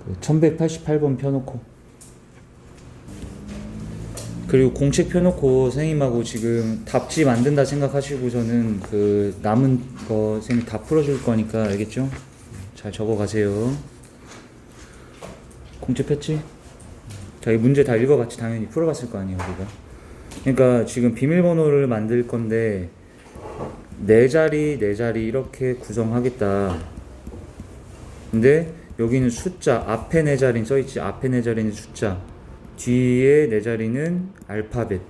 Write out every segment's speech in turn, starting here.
그 1188번 펴놓고, 그리고 공책 펴놓고 선생님하고 지금 답지 만든다 생각하시고서는 그 남은 거 선생님이 다 풀어줄 거니까 알겠죠? 잘 적어가세요. 공책 폈지? 자, 이 문제 다 읽어봤지? 당연히 풀어봤을 거 아니에요 우리가. 그러니까 지금 비밀번호를 만들 건데 네 자리 이렇게 구성하겠다. 근데 여기는 숫자, 앞에 네 자리는 써있지. 앞에 네 자리는 숫자, 뒤에 네 자리는 알파벳.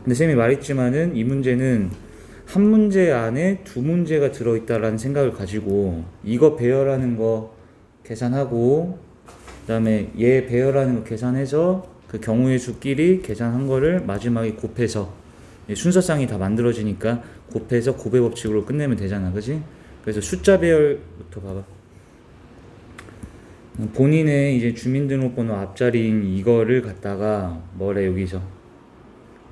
근데 쌤이 말했지만은 이 문제는 한 문제 안에 두 문제가 들어있다라는 생각을 가지고 이거 배열하는 거 계산하고 그 다음에 얘 배열하는 거 계산해서 그 경우의 수끼리 계산한 거를 마지막에 곱해서 순서상이 다 만들어지니까 곱해서 곱의 법칙으로 끝내면 되잖아, 그지? 그래서 숫자 배열부터 봐봐. 본인의 이제 주민등록번호 앞자리인 이거를 갖다가 뭐래, 여기서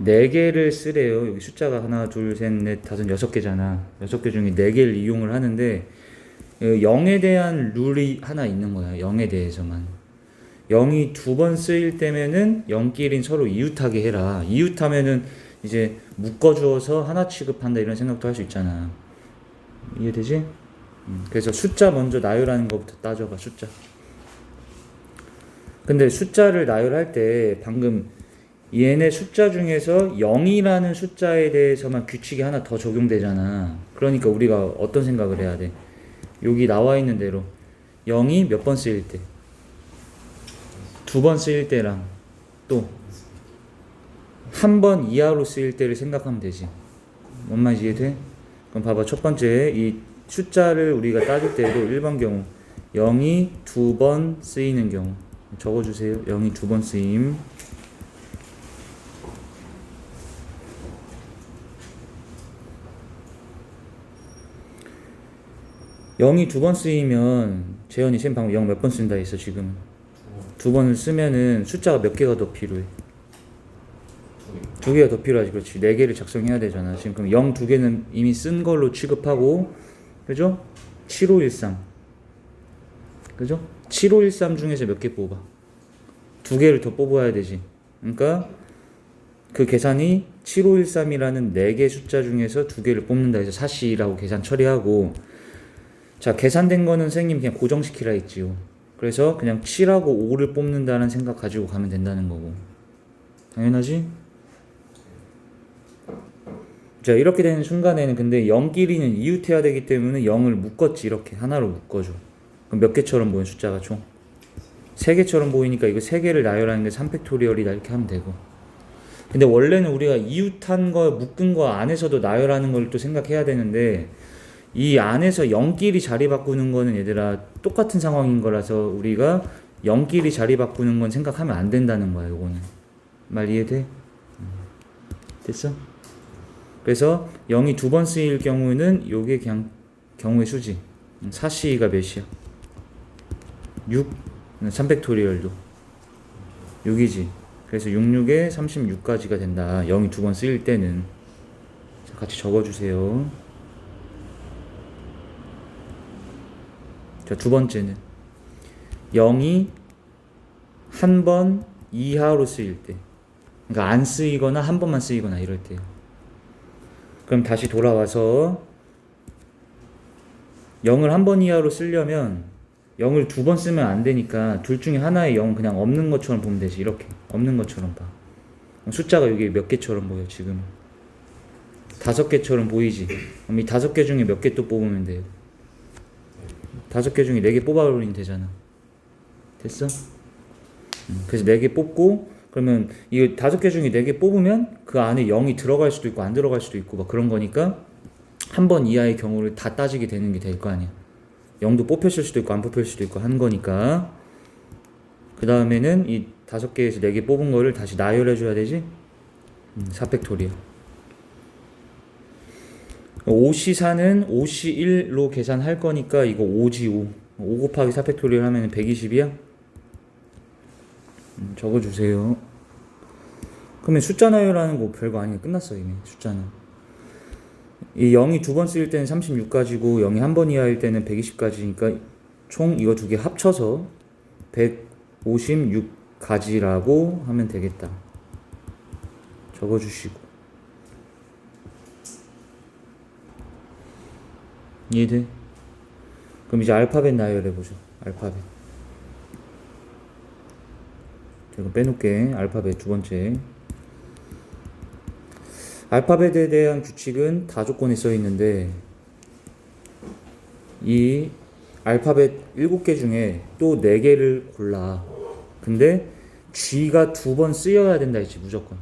4개를 쓰래요. 여기 숫자가 하나, 둘, 셋, 넷, 다섯, 6개잖아. 6개 중에 4개를 이용을 하는데 0에 대한 룰이 하나 있는 거야. 0에 대해서만. 0이 2번 쓰일 때면은 0끼린 서로 이웃하게 해라. 이웃하면은 이제 묶어주어서 하나 취급한다 이런 생각도 할 수 있잖아. 이해되지? 그래서 숫자 먼저 나열하는 것부터 따져봐. 숫자. 근데 숫자를 나열할 때 방금 얘네 숫자 중에서 0이라는 숫자에 대해서만 규칙이 하나 더 적용되잖아. 그러니까 우리가 어떤 생각을 해야 돼? 여기 나와 있는 대로 0이 몇 번 쓰일 때, 2번 쓰일 때랑 또 한 번 이하로 쓰일 때를 생각하면 되지. 뭔 말인지 이해돼? 그럼 봐봐. 첫 번째 이 숫자를 우리가 따질 때도 1번 경우 0이 2번 쓰이는 경우 적어주세요. 0이 2번 쓰임. 영이 2번 쓰이면 재현이 쌤 방금 0 몇 번 쓴다 했어 지금? 2번을 쓰면은 숫자가 몇 개가 더 필요해? 2개가 더 필요하지. 그렇지. 4개를 작성해야 되잖아. 지금 그럼 0 2개는 이미 쓴 걸로 취급하고, 그죠? 7513, 그죠? 7513 중에서 몇 개 뽑아? 2개를 더 뽑아야 되지. 그러니까 그 계산이 7513이라는 4개 숫자 중에서 2개를 뽑는다 해서 사시라고 계산 처리하고, 자, 계산된 거는 선생님 그냥 고정시키라 했지요. 그래서 그냥 7하고 5를 뽑는다는 생각 가지고 가면 된다는 거고. 당연하지? 자, 이렇게 되는 순간에는 근데 0끼리는 이웃해야 되기 때문에 0을 묶었지. 이렇게 하나로 묶어줘. 그럼 몇 개처럼 보이는 숫자가 총? 3개처럼 보이니까 이거 3개를 나열하는 게 3팩토리얼이다 이렇게 하면 되고. 근데 원래는 우리가 이웃한 거, 묶은 거 안에서도 나열하는 걸 또 생각해야 되는데 이 안에서 0끼리 자리 바꾸는 거는 얘들아 똑같은 상황인 거라서 우리가 0끼리 자리 바꾸는 건 생각하면 안 된다는 거야. 요거는 말 이해돼? 됐어? 그래서 0이 2번 쓰일 경우는 요게 그냥 경우의 수지. 사시가 몇이야? 6 3팩토리얼도 6이지. 그래서 66에 36까지가 된다. 0이 2번 쓰일 때는. 자, 같이 적어주세요. 자, 두 번째는 0이 한 번 이하로 쓰일 때, 그러니까 안 쓰이거나 한 번만 쓰이거나 이럴 때요. 그럼 다시 돌아와서 0을 한 번 이하로 쓰려면 0을 2번 쓰면 안 되니까 둘 중에 하나의 0은 그냥 없는 것처럼 보면 되지. 이렇게 없는 것처럼 봐. 숫자가 여기 몇 개처럼 보여 지금? 5개처럼 보이지? 그럼 이 5개 중에 몇 개 또 뽑으면 돼요? 5개 중에 4개 뽑아버리면 되잖아. 됐어? 그래서 4개 뽑고, 그러면 이 5개 중에 4개 뽑으면 그 안에 0이 들어갈 수도 있고 안 들어갈 수도 있고 막 그런 거니까 한 번 이하의 경우를 다 따지게 되는 게 될 거 아니야. 0도 뽑혔을 수도 있고 안 뽑혔을 수도 있고 한 거니까. 그 다음에는 이 5개에서 4개 뽑은 거를 다시 나열해줘야 되지? 4팩토리얼. 5C4는 5C1로 계산할 거니까 이거 5지 5. 5 곱하기 4팩토리얼 하면 120이야? 적어주세요. 그러면 숫자 나열하는 거 별거 아니야. 끝났어 이미 숫자는. 이 0이 2번 쓰일 때는 36가지고 0이 한 번 이하일 때는 120가지니까 총 이거 두 개 합쳐서 156가지라고 하면 되겠다. 적어주시고. 이해돼? 그럼 이제 알파벳 나열해보죠. 알파벳. 이거 빼놓게. 알파벳 두 번째. 알파벳에 대한 규칙은 다 조건에 써 있는데, 이 알파벳 7개 중에 또 4개를 골라. 근데 G가 2번 쓰여야 된다 했지, 무조건.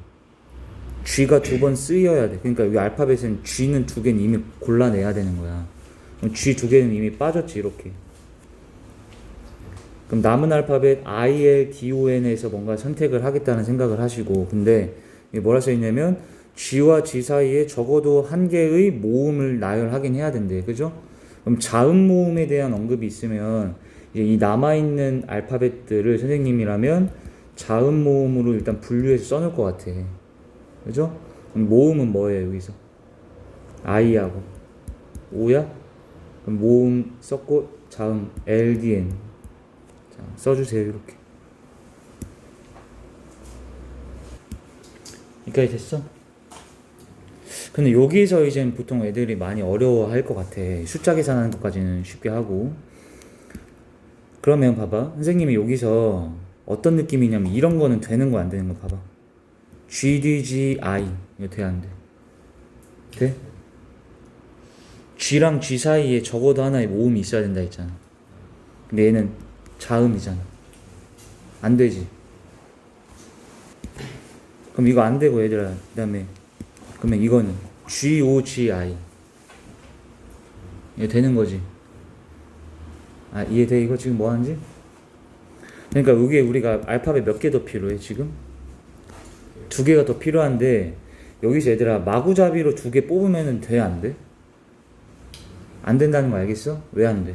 G가 2번 쓰여야 돼. 그러니까 이 알파벳은 G는 2개는 이미 골라내야 되는 거야. 그럼 G 2개는 이미 빠졌지, 이렇게. 그럼 남은 알파벳 ILDON에서 뭔가 선택을 하겠다는 생각을 하시고, 근데 이게 뭐라 써있냐면 G와 G 사이에 적어도 한 개의 모음을 나열하긴 해야 된대. 그죠? 그럼 자음 모음에 대한 언급이 있으면 이제 이 남아있는 알파벳들을 선생님이라면 자음 모음으로 일단 분류해서 써놓을 것 같아. 그죠? 그럼 모음은 뭐예요, 여기서? I하고 O야? 그럼 모음 썼고 자음 LDN. 자, 써주세요, 이렇게. 여기까지 됐어? 근데 여기서 이제 보통 애들이 많이 어려워할 것 같아. 숫자 계산하는 것까지는 쉽게 하고. 그러면 봐봐, 선생님이 여기서 어떤 느낌이냐면 이런 거는 되는 거 안 되는 거 봐봐. GDGI 이거 돼 안 돼? 돼? G랑 G 사이에 적어도 하나의 모음이 있어야 된다 했잖아. 근데 얘는 자음이잖아. 안 되지. 그럼 이거 안 되고 얘들아, 그 다음에 그러면 이거는 GOGI 이거 되는 거지. 아, 이해돼? 이거 지금 뭐 하는지? 그러니까 여기에 우리가 알파벳 몇 개 더 필요해 지금? 2개가 더 필요한데 여기서 얘들아 마구잡이로 2개 뽑으면 돼? 안 돼? 안 된다는 거 알겠어? 왜 안 돼?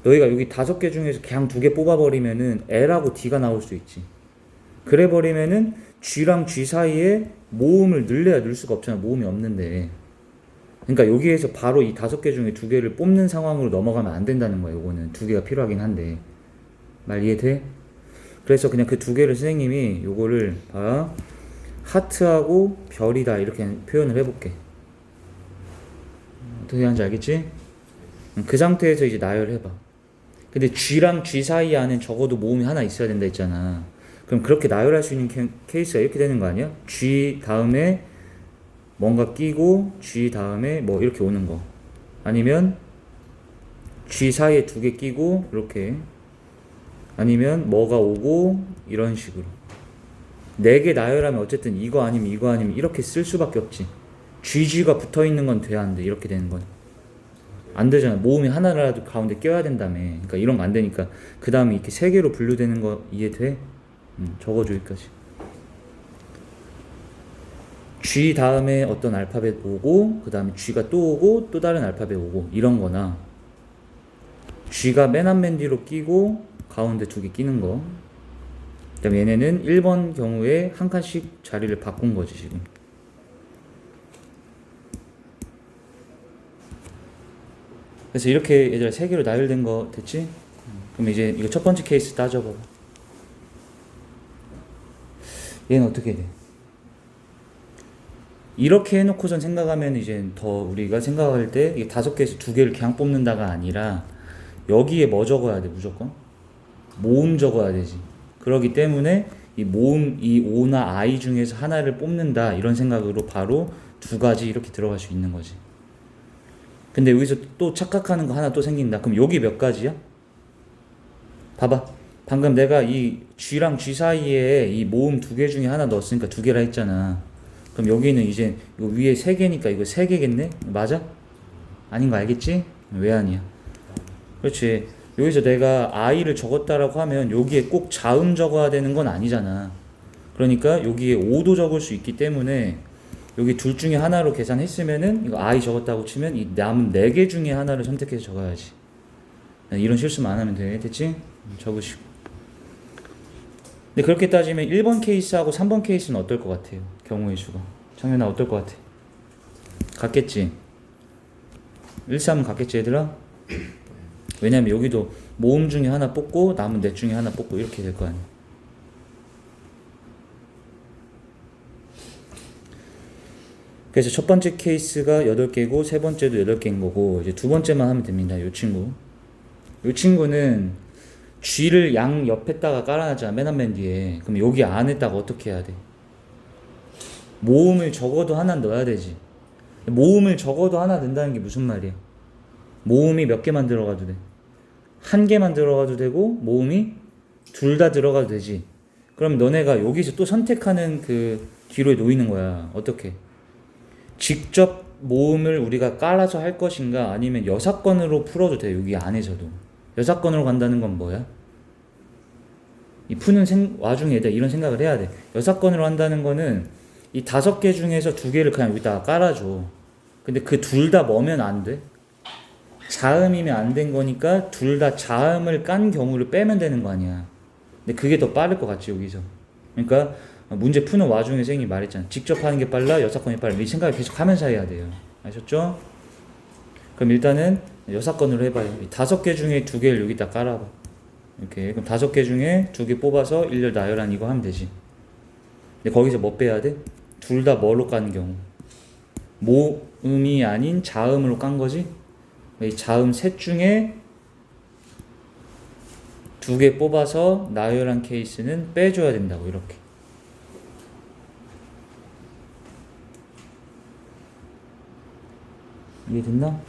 너희가 여기 5개 중에서 그냥 2개 뽑아버리면은 L하고 D가 나올 수 있지. 그래 버리면은 G랑 G 사이에 모음을 넣어야 넣을 수가 없잖아. 모음이 없는데. 그러니까 여기에서 바로 이 5개 중에 2개를 뽑는 상황으로 넘어가면 안 된다는 거야. 요거는 2개가 필요하긴 한데. 말 이해돼? 그래서 그냥 그 2개를 선생님이 요거를 봐. 하트하고 별이다 이렇게 표현을 해볼게. 어떻게 하는지 알겠지? 그 상태에서 이제 나열해봐. 근데 G랑 G 사이 안에 적어도 모음이 하나 있어야 된다 했잖아. 그럼 그렇게 나열할 수 있는 케이스가 이렇게 되는 거 아니야? G 다음에 뭔가 끼고 G 다음에 뭐 이렇게 오는 거. 아니면 G 사이에 2개 끼고 이렇게. 아니면 뭐가 오고 이런 식으로. 4개 나열하면 어쨌든 이거 아니면 이거 아니면 이렇게 쓸 수밖에 없지. GG가 붙어있는 건 돼야 안 돼. 이렇게 되는 건 안 되잖아. 모음이 하나라도 가운데 껴야 된다며. 그러니까 이런 거 안 되니까 그 다음에 이렇게 3개로 분류되는 거 이해돼? 적어줘 여기까지. G 다음에 어떤 알파벳 오고 그 다음에 G가 또 오고 또 다른 알파벳 오고 이런 거나 G가 맨 앞 맨 뒤로 끼고 가운데 2개 끼는 거. 그 다음에 얘네는 1번 경우에 한 칸씩 자리를 바꾼 거지 지금. 그래서 이렇게 얘들아 3개로 나열된 거 됐지? 그럼 이제 이거 첫 번째 케이스 따져봐. 얘는 어떻게 돼? 이렇게 해놓고선 생각하면 이제 더 우리가 생각할 때 이게 5개에서 2개를 그냥 뽑는다가 아니라 여기에 뭐 적어야 돼 무조건? 모음 적어야 되지. 그러기 때문에 이 모음 이 O나 I 중에서 하나를 뽑는다 이런 생각으로 바로 2가지 이렇게 들어갈 수 있는 거지. 근데 여기서 또 착각하는 거 하나 또 생긴다. 그럼 여기 몇 가지야? 봐봐. 방금 내가 이 G랑 G 사이에 이 모음 2개 중에 하나 넣었으니까 2개라 했잖아. 그럼 여기는 이제 이거 위에 3개니까 이거 3개겠네? 맞아? 아닌 거 알겠지? 왜 아니야? 그렇지. 여기서 내가 I를 적었다라고 하면 여기에 꼭 자음 적어야 되는 건 아니잖아. 그러니까 여기에 O도 적을 수 있기 때문에 여기 둘 중에 하나로 계산했으면은 이거 I 적었다고 치면 이 남은 4개 중에 하나를 선택해서 적어야지. 이런 실수만 안 하면 돼. 됐지? 적으시고. 근데 그렇게 따지면 1번 케이스하고 3번 케이스는 어떨 것 같아요? 경우의 수가. 창현아 어떨 것 같아? 같겠지? 1, 3은 같겠지 얘들아? 왜냐면 여기도 모음 중에 하나 뽑고 남은 넷 중에 하나 뽑고 이렇게 될 거 아니야. 그래서 첫 번째 케이스가 8개고 세 번째도 8개인 거고 이제 두 번째만 하면 됩니다. 요 친구. 요 친구는 G를 양 옆에다가 깔아놨잖아. 맨 앞 맨 뒤에. 그럼 여기 안에다가 어떻게 해야 돼? 모음을 적어도 하나 넣어야 되지. 모음을 적어도 하나 넣는다는 게 무슨 말이야? 모음이 몇 개만 들어가도 돼. 한 개만 들어가도 되고 모음이 둘 다 들어가도 되지. 그럼 너네가 여기서 또 선택하는 그 기로에 놓이는 거야. 어떻게? 직접 모음을 우리가 깔아서 할 것인가 아니면 여사건으로 풀어도 돼. 여기 안에서도. 여사건으로 간다는 건 뭐야? 이 푸는 와중에 이런 생각을 해야 돼. 여사건으로 한다는 거는 이 5개 중에서 2개를 그냥 여기다가 깔아줘. 근데 그 둘 다 뭐면 안 돼? 자음이면 안 된 거니까 둘 다 자음을 깐 경우를 빼면 되는 거 아니야. 근데 그게 더 빠를 것 같지 여기서. 그러니까 문제 푸는 와중에 선생님이 말했잖아. 직접 하는 게 빨라, 여사건이 빨라. 이 생각을 계속 하면서 해야 돼요. 아셨죠? 그럼 일단은 여사건으로 해봐요. 5개 중에 2개를 여기다 깔아봐. 이렇게. 그럼 5개 중에 2개 뽑아서 일렬 나열한 이거 하면 되지. 근데 거기서 뭐 빼야 돼? 둘 다 뭐로 깐 경우? 모음이 아닌 자음으로 깐 거지? 이 자음 셋 중에 2개 뽑아서 나열한 케이스는 빼줘야 된다고. 이렇게. 이해됐나?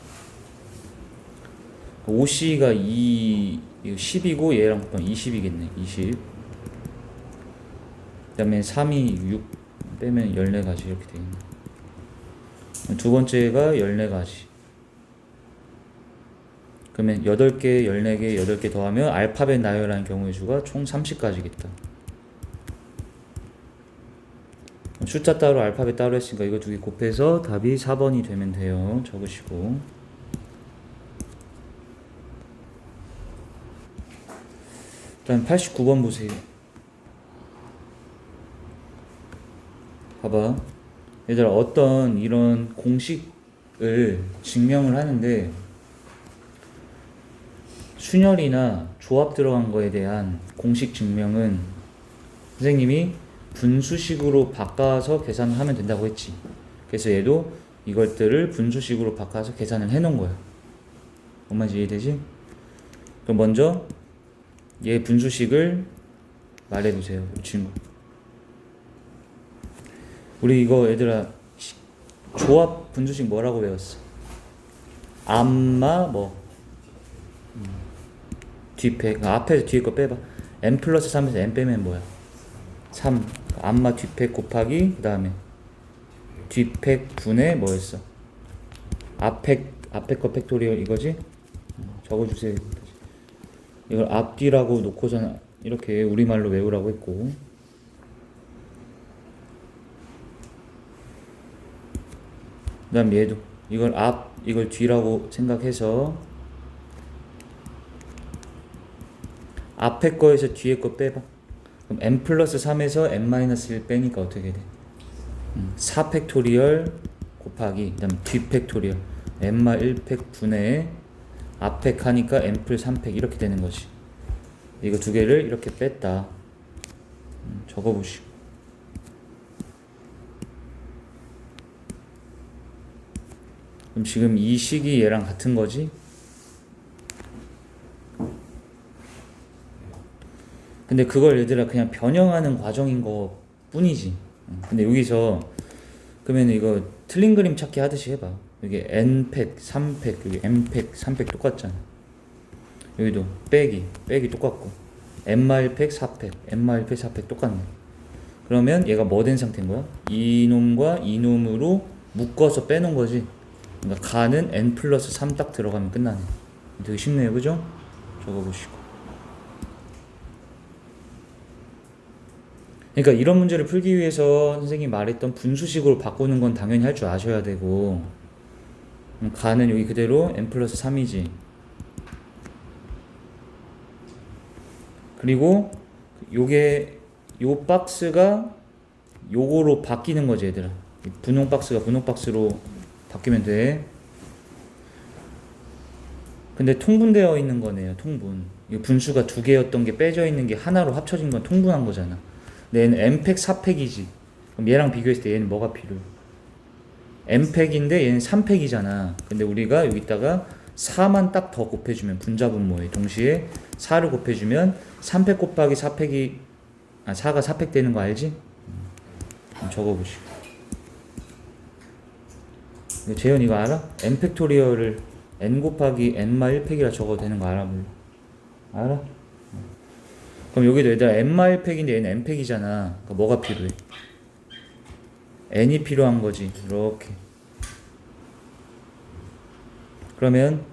OC가 10이고 얘랑 곱하면 20이겠네. 20. 그 다음에 3이 6 빼면 14가지 이렇게 되겠네. 두 번째가 14가지. 그러면 8개, 14개, 8개 더하면 알파벳 나열한 경우의 수가 총 30가지겠다. 숫자 따로 알파벳 따로 했으니까 이거 2개 곱해서 답이 4번이 되면 돼요. 적으시고. 다음 89번 보세요. 봐봐. 얘들아, 어떤 이런 공식을 증명을 하는데 순열이나 조합 들어간 거에 대한 공식 증명은 선생님이 분수식으로 바꿔서 계산을 하면 된다고 했지. 그래서 얘도 이것들을 분수식으로 바꿔서 계산을 해 놓은 거야. 뭔 말인지 이해되지? 그럼 먼저 얘 분수식을 말해보세요. 이 친구. 우리 이거 얘들아 조합 분수식 뭐라고 배웠어? 암마 뭐 뒷팩. 앞에서 뒤에 거 빼봐. n 플러스 3에서 n 빼면 뭐야? 3. 암마 뒷팩 곱하기 그 다음에 뒷팩 분의 뭐였어? 앞에 거 팩토리얼 이거지? 적어주세요. 이걸 앞뒤라고 놓고선 이렇게 우리말로 외우라고 했고, 그 다음 얘도 이걸 앞 이걸 뒤라고 생각해서 앞에 거에서 뒤에 거 빼봐. 그럼 n 플러스 3에서 n 마이너스 1 빼니까 어떻게 돼? 4 팩토리얼 곱하기 그 다음 뒤 팩토리얼 n마 1팩 분의 앞팩 하니까 n 플 3팩 이렇게 되는 거지. 이거 2개를 이렇게 뺐다. 적어보시고. 그럼 지금 이 식이 얘랑 같은 거지? 근데 그걸 얘들아 그냥 변형하는 과정인 거 뿐이지. 근데 여기서 그러면 이거 틀린 그림 찾기 하듯이 해봐. 여기 n팩, 3팩, 여기 m팩, 3팩 똑같잖아. 여기도 빼기 똑같고 n-1팩, 4팩, n-1팩, 4팩 똑같네. 그러면 얘가 뭐 된 상태인 거야? 이놈과 이놈으로 묶어서 빼놓은 거지. 그러니까 가는 n 플러스 3 딱 들어가면 끝나네. 되게 쉽네요, 그죠? 적어보시고. 그러니까 이런 문제를 풀기 위해서 선생님이 말했던 분수식으로 바꾸는 건 당연히 할 줄 아셔야 되고, 가는 여기 그대로 n 플러스 3이지. 그리고 요게 요 박스가 요거로 바뀌는 거지 얘들아. 분홍 박스가 분홍 박스로 바뀌면 돼. 근데 통분되어 있는 거네요. 통분. 이 분수가 두 개였던 게 빼져 있는 게 하나로 합쳐진 건 통분한 거잖아. 근데 얘는 M팩 4팩이지. 그럼 얘랑 비교했을 때 얘는 뭐가 필요해? M팩인데 얘는 3팩이잖아. 근데 우리가 여기다가 4만 딱 더 곱해주면 분자분모에 동시에 4를 곱해주면 3팩 곱하기 4팩이 4가 4팩 되는 거 알지? 적어보시고. 재현 이거 알아? n 팩토리얼을 n 곱하기 n마 1팩이라 적어도 되는 거 알아? 몰라? 알아? 그럼 여기도 얘들아 n마 1팩인데 얘는 n팩이잖아. 그러니까 뭐가 필요해? n이 필요한 거지. 이렇게. 그러면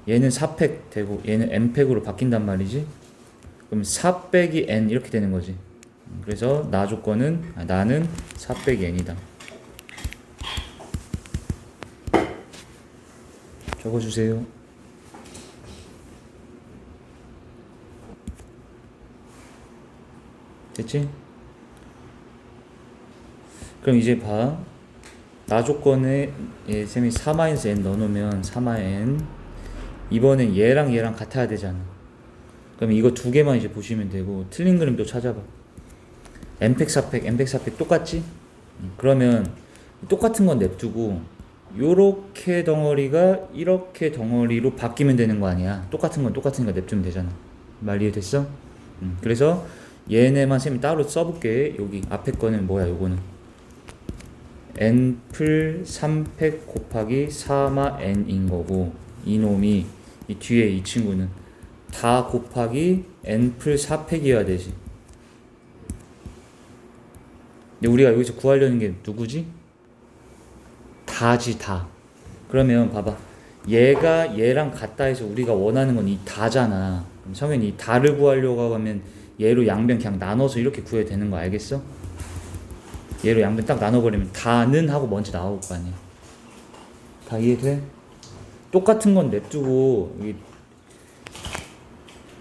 얘는 4팩 되고 얘는 n팩으로 바뀐단 말이지. 그럼 4 빼기 n 이렇게 되는 거지. 그래서 나 조건은 나는 4 빼기 n이다. 적어주세요. 됐지? 그럼 이제 봐. 나 조건에 쌤이 4-n 넣어놓으면 4-n 이번엔 얘랑 같아야 되잖아. 그럼 이거 두 개만 이제 보시면 되고 틀린 그림 또 찾아봐. n팩 4팩 n팩 4팩 똑같지? 그러면 똑같은 건 냅두고 요렇게 덩어리가 이렇게 덩어리로 바뀌면 되는 거 아니야. 똑같은 건 똑같으니까 냅두면 되잖아. 말 이해됐어? 그래서 얘네만 쌤이 따로 써볼게. 여기 앞에 거는 뭐야? 요거는 n풀 3팩 곱하기 4마 n인 거고 이놈이 이 뒤에 이 친구는 다 곱하기 n풀 4팩이어야 되지. 근데 우리가 여기서 구하려는 게 누구지? 다지 다. 그러면 봐봐. 얘가 얘랑 같다 해서 우리가 원하는 건 이 다잖아. 그럼 성현이 이 다를 구하려고 하면 얘로 양변 그냥 나눠서 이렇게 구해야 되는 거 알겠어? 얘로 양변 딱 나눠버리면 다는 하고 먼저 나올 거 아니야. 다 이해돼? 똑같은 건 냅두고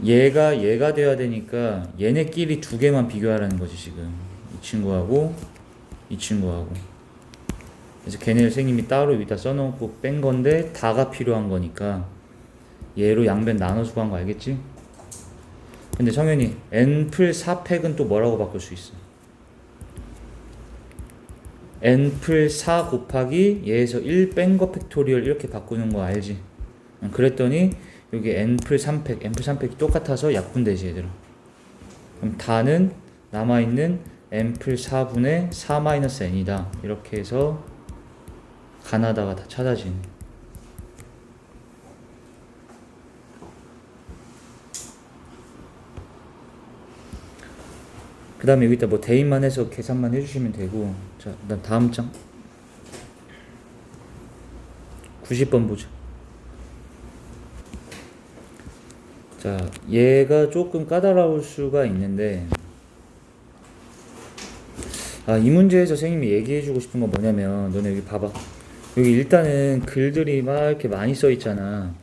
얘가 돼야 되니까 얘네끼리 두 개만 비교하라는 거지 지금. 이 친구하고 이 친구하고. 그래서 걔네를 선생님이 따로 여기다 써놓고 뺀 건데 다가 필요한 거니까 얘로 양변 나눠주고 한 거 알겠지? 근데 성현이 n풀 4팩은 또 뭐라고 바꿀 수 있어? n풀 4 곱하기 얘에서 1 뺀 거 팩토리얼 이렇게 바꾸는 거 알지? 그랬더니 여기 n풀 3팩 n풀 3팩이 똑같아서 약분되지 얘들아. 그럼 다는 남아있는 n풀 4분의 4-n이다 이렇게 해서 가나다가 다 찾아지네. 그 다음에 여기다 뭐 대입만 해서 계산만 해주시면 되고. 자, 그다음 다음 장 90번 보자. 자, 얘가 조금 까다로울 수가 있는데 이 문제에서 선생님이 얘기해주고 싶은 건 뭐냐면 너네 여기 봐봐. 여기 일단은 글들이 막 이렇게 많이 써 있잖아.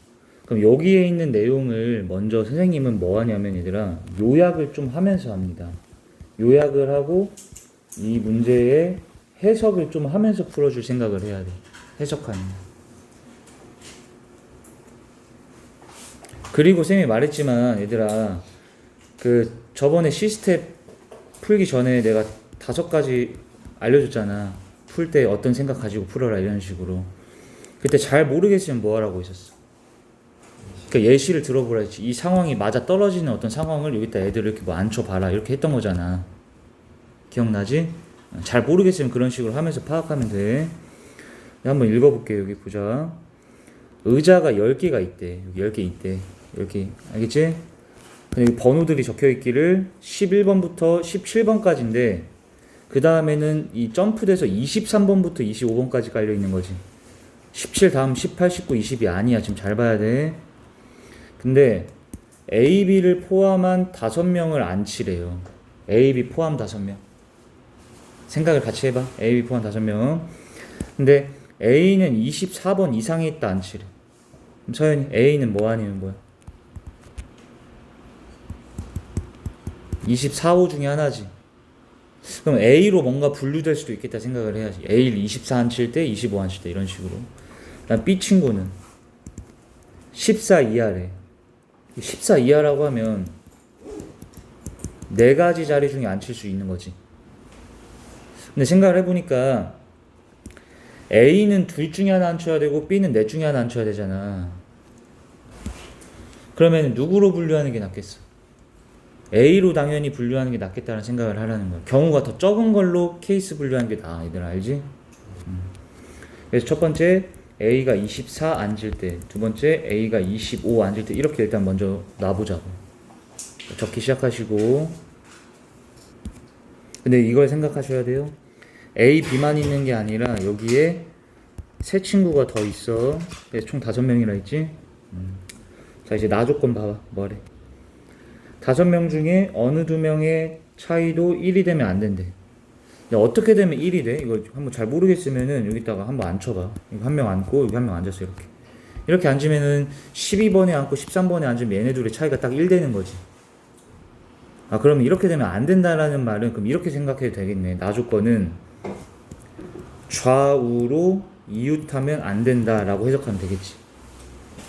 그럼 여기에 있는 내용을 먼저 선생님은 뭐 하냐면 얘들아 요약을 좀 하면서 합니다. 요약을 하고 이 문제의 해석을 좀 하면서 풀어줄 생각을 해야 돼. 해석하는. 그리고 쌤이 말했지만 얘들아 저번에 시스텝 풀기 전에 내가 5가지 알려줬잖아. 풀 때 어떤 생각 가지고 풀어라 이런 식으로. 그때 잘 모르겠으면 뭐 하라고 했었어? 그러니까 예시를 들어보라 했지. 이 상황이 맞아 떨어지는 어떤 상황을 여기다 애들 이렇게 뭐 앉혀봐라 이렇게 했던 거잖아. 기억나지? 잘 모르겠으면 그런 식으로 하면서 파악하면 돼. 한번 읽어볼게요. 여기 보자. 의자가 10개가 있대. 여기 10개 있대. 이렇게 알겠지? 여기 번호들이 적혀있기를 11번부터 17번까지인데 그 다음에는 이 점프돼서 23번부터 25번까지 깔려있는 거지. 17 다음 18, 19, 20이 아니야. 지금 잘 봐야 돼. 근데 A, B를 포함한 5명을 앉히래요. A, B 포함 5명. 생각을 같이 해봐. A, B 포함 5명. 근데 A는 24번 이상에 있다 앉히래. 그럼 서현이 A는 뭐 아니면 뭐야? 24호 중에 하나지. 그럼 A로 뭔가 분류될 수도 있겠다 생각을 해야지. A를 24 앉힐 때, 25 앉힐 때 이런 식으로. 그다음 B 친구는 14 이하래. 14 이하라고 하면 4가지 자리 중에 앉힐 수 있는 거지. 근데 생각을 해보니까 A는 둘 중에 하나 앉혀야 되고 B는 넷 중에 하나 앉혀야 되잖아. 그러면 누구로 분류하는 게 낫겠어? A로 당연히 분류하는 게 낫겠다는 생각을 하라는 거야. 경우가 더 적은 걸로 케이스 분류하는 게 나아. 얘들 알지? 그래서 첫 번째 A가 24 앉을 때, 두 번째 A가 25 앉을 때 이렇게 일단 먼저 놔보자고. 적기 시작하시고. 근데 이걸 생각하셔야 돼요. A, B만 있는 게 아니라 여기에 세 친구가 더 있어. 그래서 총 5명이라 했지? 자, 이제 나 조건 봐봐. 뭐래? 5명 중에 어느 2명의 차이도 1이 되면 안 된대. 근데 어떻게 되면 1이 돼? 이거 한번 잘 모르겠으면은 여기다가 한번 앉혀봐. 여기 한 명 앉고 여기 한 명 앉았어. 이렇게 앉으면은 12번에 앉고 13번에 앉으면 얘네 둘의 차이가 딱 1 되는 거지. 아, 그러면 이렇게 되면 안 된다라는 말은 그럼 이렇게 생각해도 되겠네. 나 조건은 좌우로 이웃하면 안 된다라고 해석하면 되겠지.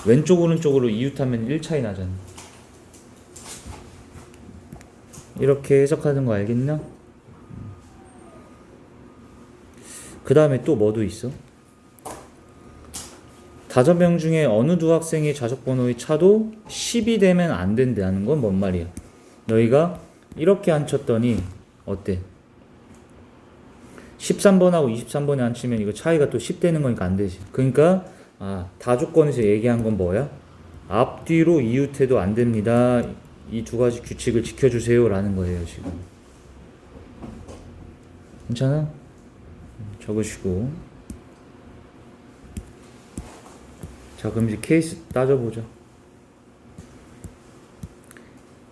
왼쪽 오른쪽으로 이웃하면 1 차이 나잖아. 이렇게 해석하는 거 알겠나? 그 다음에 또 뭐도 있어? 5명 중에 어느 2학생의 좌석번호의 차도 10이 되면 안 된다는 건 뭔 말이야? 너희가 이렇게 앉혔더니 어때? 13번하고 23번에 앉히면 이거 차이가 또 10 되는 거니까 안 되지. 그러니까 다조건에서 얘기한 건 뭐야? 앞뒤로 이웃해도 안 됩니다. 이 2가지 규칙을 지켜주세요 라는 거예요 지금. 괜찮아? 적으시고. 자, 그럼 이제 케이스 따져보자.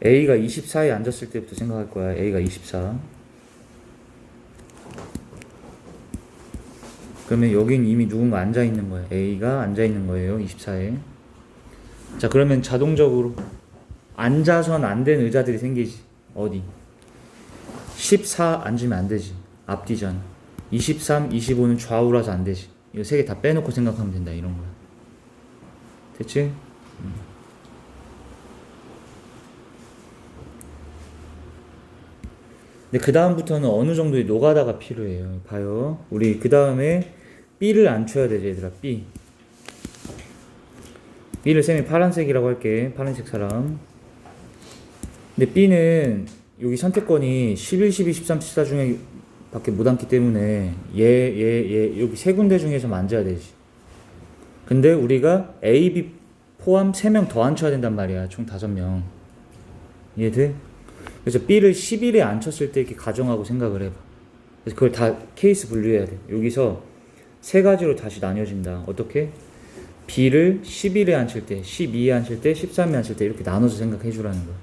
A가 24에 앉았을 때부터 생각할 거야. A가 24. 그러면 여긴 이미 누군가 앉아있는 거야. A가 앉아있는 거예요. 24에. 자, 그러면 자동적으로 앉아선 안 된 의자들이 생기지. 어디? 14 앉으면 안 되지. 앞뒤잖아. 23, 25는 좌우라서 안 되지. 이거 3개 다 빼놓고 생각하면 된다. 이런 거야. 됐지? 근데 그 다음부터는 어느 정도의 노가다가 필요해요. 봐요. 우리 그 다음에 B를 앉혀야 되지, 얘들아. B를 쌤이 파란색이라고 할게. 파란색 사람. 근데 B는 여기 선택권이 11, 12, 13, 14 중에 밖에 못 앉기 때문에 얘 여기 3군데 중에서만 앉아야 되지. 근데 우리가 A, B 포함 3명 더 앉혀야 된단 말이야. 총 5명. 이해돼? 그래서 B를 11에 앉혔을 때 이렇게 가정하고 생각을 해봐. 그래서 그걸 다 케이스 분류해야 돼. 여기서 3가지로 다시 나뉘어진다. 어떻게? B를 11에 앉힐 때, 12에 앉힐 때, 13에 앉힐 때 이렇게 나눠서 생각해 주라는 거야.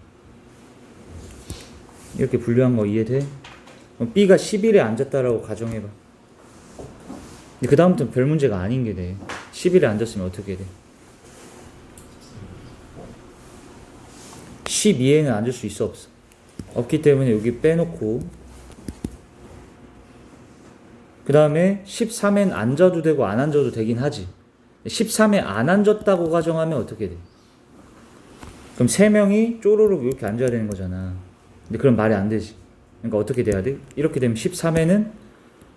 이렇게 분류한 거 이해돼? 그럼 B가 11에 앉았다라고 가정해봐. 근데 그 다음부터는 별 문제가 아닌 게 돼. 11에 앉았으면 어떻게 돼? 12에는 앉을 수 있어 없어? 없기 때문에 여기 빼놓고, 그 다음에 13엔 앉아도 되고 안 앉아도 되긴 하지. 13에 안 앉았다고 가정하면 어떻게 돼? 그럼 3명이 쪼로록 이렇게 앉아야 되는 거잖아. 근데 그럼 말이 안 되지. 그러니까 어떻게 돼야 돼? 이렇게 되면 13에는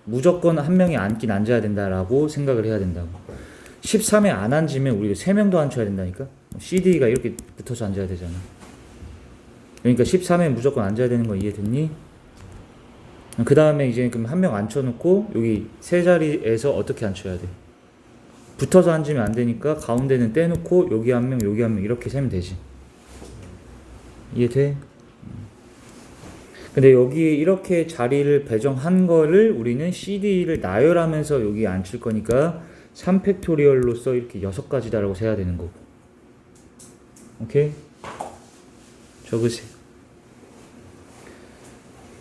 무조건 한 명이 앉긴 앉아야 된다라고 생각을 해야 된다고. 13에 안 앉으면 우리가 3명도 앉혀야 된다니까? CD가 이렇게 붙어서 앉아야 되잖아. 그러니까 13에 무조건 앉아야 되는 거 이해됐니? 그 다음에 이제 그럼 한 명 앉혀놓고 여기 세 자리에서 어떻게 앉혀야 돼? 붙어서 앉으면 안 되니까 가운데는 떼놓고 여기 한 명, 여기 한 명 이렇게 세면 되지. 이해돼? 근데 여기 이렇게 자리를 배정한 거를 우리는 CD를 나열하면서 여기 앉힐 거니까 3팩토리얼로서 이렇게 6가지다라고 세야 되는 거고. 오케이? 적으세요.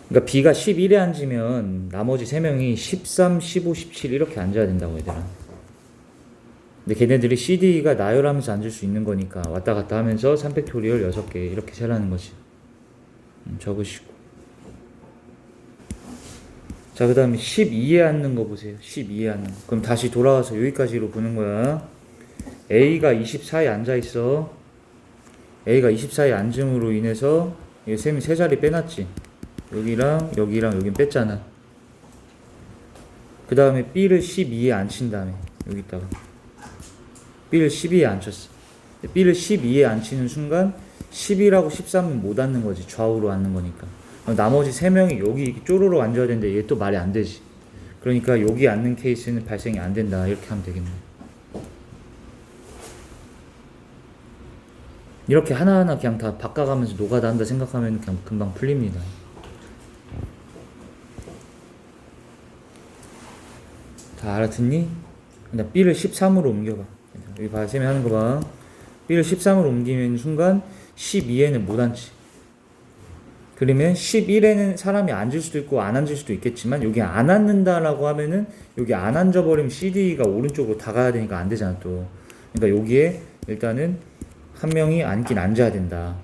그러니까 B가 11에 앉으면 나머지 3명이 13, 15, 17 이렇게 앉아야 된다고 얘들아. 근데 걔네들이 CD가 나열하면서 앉을 수 있는 거니까 왔다 갔다 하면서 3팩토리얼 6개 이렇게 세라는 거지. 적으시고. 자, 그 다음에 12에 앉는 거 보세요. 12에 앉는 거. 그럼 다시 돌아와서 여기까지로 보는 거야. A가 24에 앉아있어. A가 24에 앉음으로 인해서 쌤이 세 자리 빼놨지. 여기랑 여기랑 여긴 뺐잖아. 그 다음에 B를 12에 앉힌 다음에 여기다가 B를 12에 앉혔어. B를 12에 앉히는 순간 10이라고 13은 못 앉는 거지. 좌우로 앉는 거니까. 나머지 3명이 여기 이렇게 쪼로로 앉아야 되는데 얘 또 말이 안 되지. 그러니까 여기 앉는 케이스는 발생이 안 된다. 이렇게 하면 되겠네. 이렇게 하나하나 그냥 다 바꿔가면서 노가다 한다 생각하면 그냥 금방 풀립니다. 다 알아듣니? 그냥 B를 13으로 옮겨봐. 여기 봐, 쌤이 하는 거 봐. B를 13으로 옮기는 순간 12에는 못 앉지. 그러면 11에는 사람이 앉을 수도 있고 안 앉을 수도 있겠지만 여기 안 앉는다라고 하면은 여기 안 앉아버리면 CD가 오른쪽으로 다 가야 되니까 안 되잖아 또. 그러니까 여기에 일단은 한 명이 앉긴 앉아야 된다.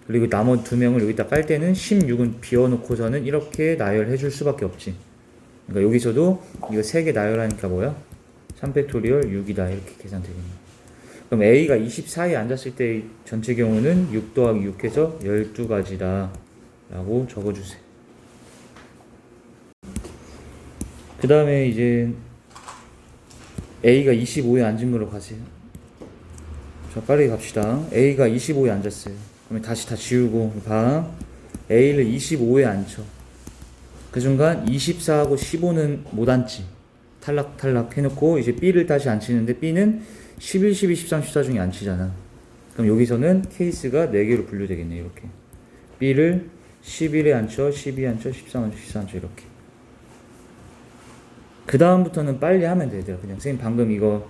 그리고 나머지 2명을 여기다 깔 때는 16은 비워놓고서는 이렇게 나열해 줄 수밖에 없지. 그러니까 여기서도 이거 3개 나열하니까 뭐야? 3팩토리얼 6이다 이렇게 계산되겠네. 그럼 A가 24에 앉았을 때 전체 경우는 6 더하기 6 해서 12가지다 라고 적어주세요. 그 다음에 이제 A가 25에 앉은 거로 가세요. 자, 빠르게 갑시다. A가 25에 앉았어요. 그러면 다시 다 지우고 봐. A를 25에 앉혀. 그 순간 24하고 15는 못 앉지. 탈락 해놓고 이제 B를 다시 앉히는데 B는 11, 12, 13, 14 중에 앉히잖아. 그럼 여기서는 케이스가 4개로 분류되겠네. 이렇게 B를 11에 앉혀, 12에 앉혀, 13에 앉혀, 14에 앉혀 이렇게. 그 다음부터는 빨리 하면 돼. 얘들아. 그냥 선생님 방금 이거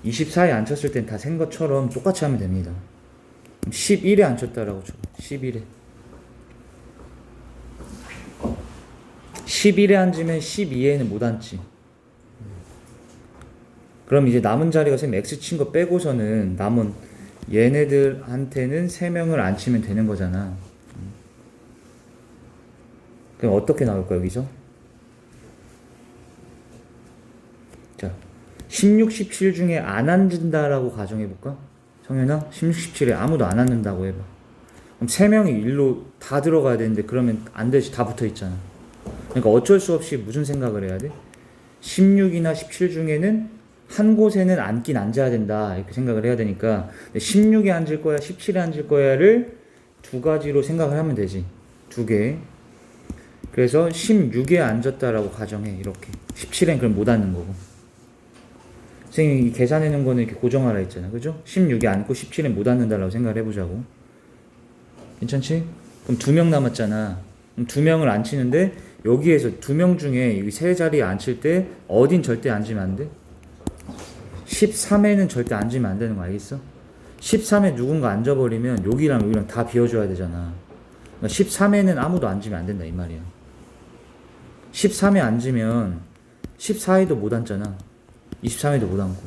24에 앉혔을 땐 다 센 것처럼 똑같이 하면 됩니다. 11에 앉혔다라고 쳐. 11에 앉으면 12에는 못 앉지. 그럼 이제 남은 자리가 선생님 X 친 거 빼고서는 남은 얘네들한테는 3명을 앉히면 되는 거잖아. 그럼 어떻게 나올까 여기서? 자, 16, 17 중에 안 앉는다라고 가정해볼까? 성현아, 16, 17에 아무도 안 앉는다고 해봐. 그럼 3명이 일로 다 들어가야 되는데 그러면 안 되지. 다 붙어있잖아. 그러니까 어쩔 수 없이 무슨 생각을 해야 돼? 16이나 17 중에는 한 곳에는 앉긴 앉아야 된다 이렇게 생각을 해야 되니까 16에 앉을 거야 17에 앉을 거야를 2가지로 생각을 하면 되지. 2개. 그래서 16에 앉았다라고 가정해. 이렇게 17엔 그럼 못 앉는 거고. 선생님이 계산해놓은 거는 이렇게 고정하라 했잖아. 그죠? 16에 앉고 17엔 못 앉는다라고 생각을 해보자고. 괜찮지? 그럼 2명 남았잖아. 그럼 2명을 앉히는데 여기에서 2명 중에 여기 3자리에 앉힐 때 어딘 절대 앉으면 안 돼? 13에는 절대 앉으면 안 되는 거 알겠어? 13에 누군가 앉아버리면 여기랑 여기랑 다 비워줘야 되잖아. 그러니까 13에는 아무도 앉으면 안 된다 이 말이야. 13에 앉으면 14에도 못 앉잖아. 23에도 못 앉고.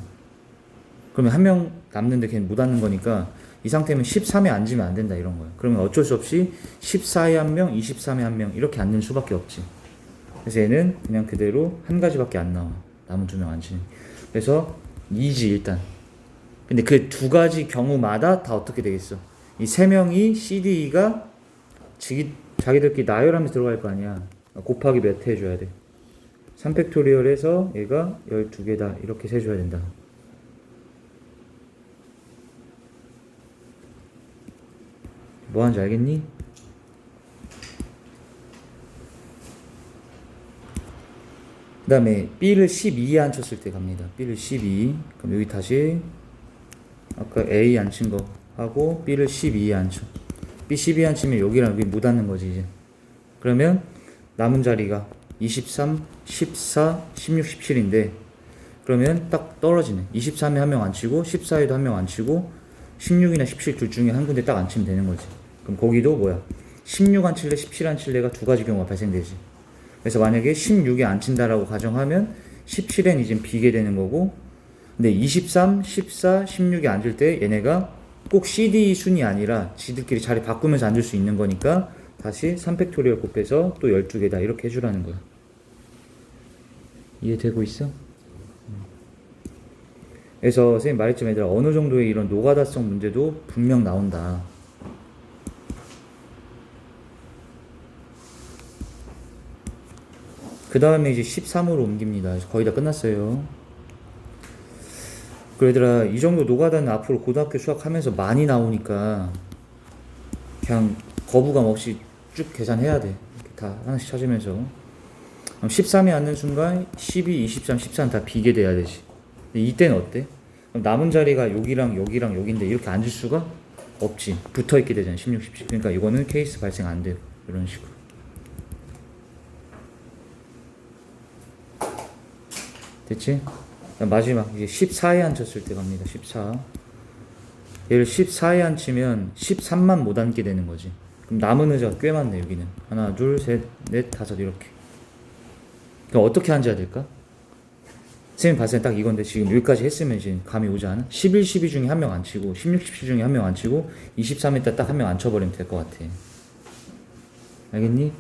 그러면 한 명 남는데 걔는 못 앉는 거니까 이 상태면 13에 앉으면 안 된다 이런 거야. 그러면 어쩔 수 없이 14에 한 명, 23에 한 명 이렇게 앉는 수밖에 없지. 그래서 얘는 그냥 그대로 한 가지밖에 안 나와. 남은 2명 앉히는. 그래서 2지 일단. 근데 그 2가지 경우마다 다 어떻게 되겠어? 이 3명이 CDE가 자기들끼리 나열하면서 들어갈 거 아니야. 곱하기 몇 해줘야 돼? 3팩토리얼에서 얘가 12개다 이렇게 세줘야 된다. 뭐 하는지 알겠니? 그 다음에 B를 12에 앉혔을 때 갑니다. B를 12. 그럼 여기 다시 아까 A 앉힌 거 하고 B를 12에 앉혀. B 12에 앉히면 여기랑 여기 못 앉는 거지 이제. 그러면 남은 자리가 23, 14, 16, 17인데 그러면 딱 떨어지네. 23에 한 명 앉히고 14에도 한 명 앉히고 16이나 17 둘 중에 한 군데 딱 앉히면 되는 거지. 그럼 거기도 뭐야? 16 앉힐래 17 앉힐래가 2가지 경우가 발생되지. 그래서 만약에 16에 앉힌다라고 가정하면 17엔 이제 비게 되는 거고, 근데 23, 14, 16에 앉을 때 얘네가 꼭 CD 순이 아니라 지들끼리 자리 바꾸면서 앉을 수 있는 거니까 다시 3팩토리얼 곱해서 또 12개다 이렇게 해주라는 거야. 이해되고 있어? 그래서 선생님 말했지만 얘들아 어느 정도의 이런 노가다성 문제도 분명 나온다. 그 다음에 이제 13으로 옮깁니다. 거의 다 끝났어요. 그 얘들아 이 정도 노가다는 앞으로 고등학교 수학하면서 많이 나오니까 그냥 거부감 없이 쭉 계산해야 돼. 이렇게 다 하나씩 찾으면서. 그럼 13이 앉는 순간 12, 23, 13 다 비게 돼야 되지. 근데 이때는 어때? 그럼 남은 자리가 여기랑 여기랑 여기인데 이렇게 앉을 수가 없지. 붙어 있게 되잖아. 16, 17. 그러니까 이거는 케이스 발생 안 돼요. 이런 식으로. 됐지? 마지막 이제 14에 앉혔을 때 갑니다. 14. 얘를 14에 앉히면 13만 못 앉게 되는 거지. 그럼 남은 의자가 꽤 많네. 여기는 하나, 둘, 셋, 넷, 다섯 이렇게. 그럼 어떻게 앉아야 될까? 선생님 봤을 때 딱 이건데 지금 여기까지 했으면 이제 감이 오지 않아? 11, 12 중에 한 명 앉히고 16, 17 중에 한 명 앉히고 23에 딱 한 명 앉혀버리면 될 것 같아. 알겠니?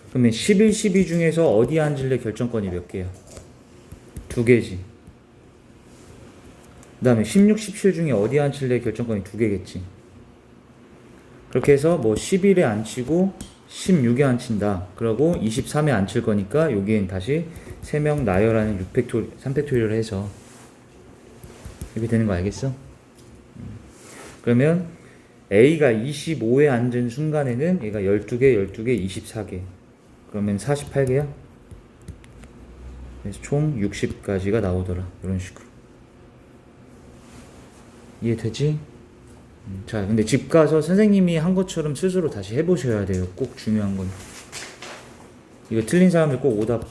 그러면 11, 12 중에서 어디 앉을래 결정권이 몇 개야? 두 개지. 그 다음에 16, 17 중에 어디 앉힐래 결정권이 두 개겠지. 그렇게 해서 뭐 11에 앉히고 16에 앉힌다. 그러고 23에 앉힐 거니까 여기엔 다시 3명 나열하는 3팩토리얼을 해서 이렇게 되는 거 알겠어? 그러면 A가 25에 앉은 순간에는 얘가 12개, 12개, 24개. 그러면 48개야? 그래서 총 60까지가 나오더라. 이런 식으로. 이해되지? 자, 근데 집 가서 선생님이 한 것처럼 스스로 다시 해보셔야 돼요. 꼭 중요한 건. 이거 틀린 사람들 꼭 오답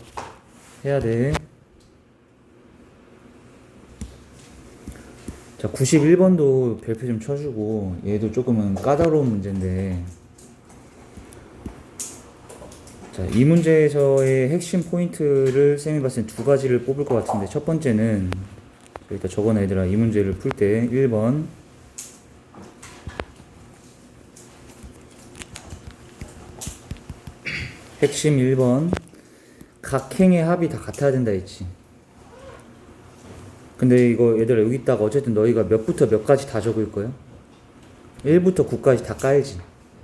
해야 돼. 자, 91번도 별표 좀 쳐주고, 얘도 조금은 까다로운 문제인데, 자, 이 문제에서의 핵심 포인트를 쌤이 봤을 때 두 가지를 뽑을 것 같은데, 첫 번째는, 일단 적어놔 얘들아. 이 문제를 풀 때 1번 핵심 1번 각 행의 합이 다 같아야 된다 했지. 근데 이거 얘들아 여기 있다가 어쨌든 너희가 몇부터 몇까지 다 적을 거야? 1부터 9까지 다 까야지.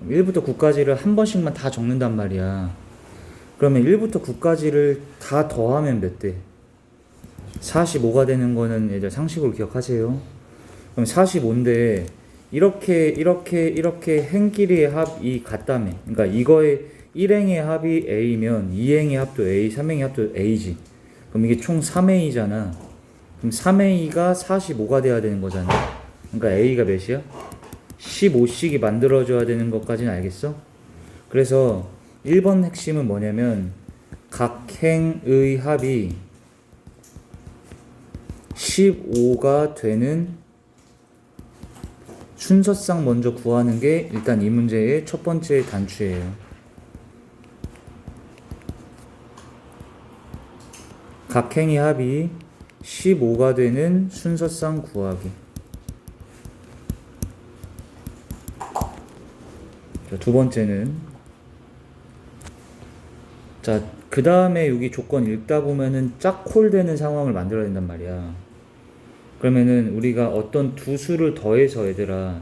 1부터 9까지를 한 번씩만 다 적는단 말이야. 그러면 1부터 9까지를 다 더하면 몇 대? 45가 되는 거는 얘들 상식으로 기억하세요. 그럼 45인데 이렇게 행끼리의 합이 같다며. 그러니까 이거의 1행의 합이 A면 2행의 합도 A, 3행의 합도 A지. 그럼 이게 총 3A잖아. 그럼 3A가 45가 돼야 되는 거잖아. 그러니까 A가 몇이야? 15씩이 만들어져야 되는 것까지는 알겠어? 그래서 1번 핵심은 뭐냐면 각 행의 합이 15가 되는 순서상 먼저 구하는 게 일단 이 문제의 첫 번째 단추예요. 각 행의 합이 15가 되는 순서상 구하기. 자, 두 번째는 자, 그 다음에 여기 조건 읽다 보면은 짝홀 되는 상황을 만들어야 된단 말이야. 그러면은 우리가 어떤 두 수를 더해서 얘들아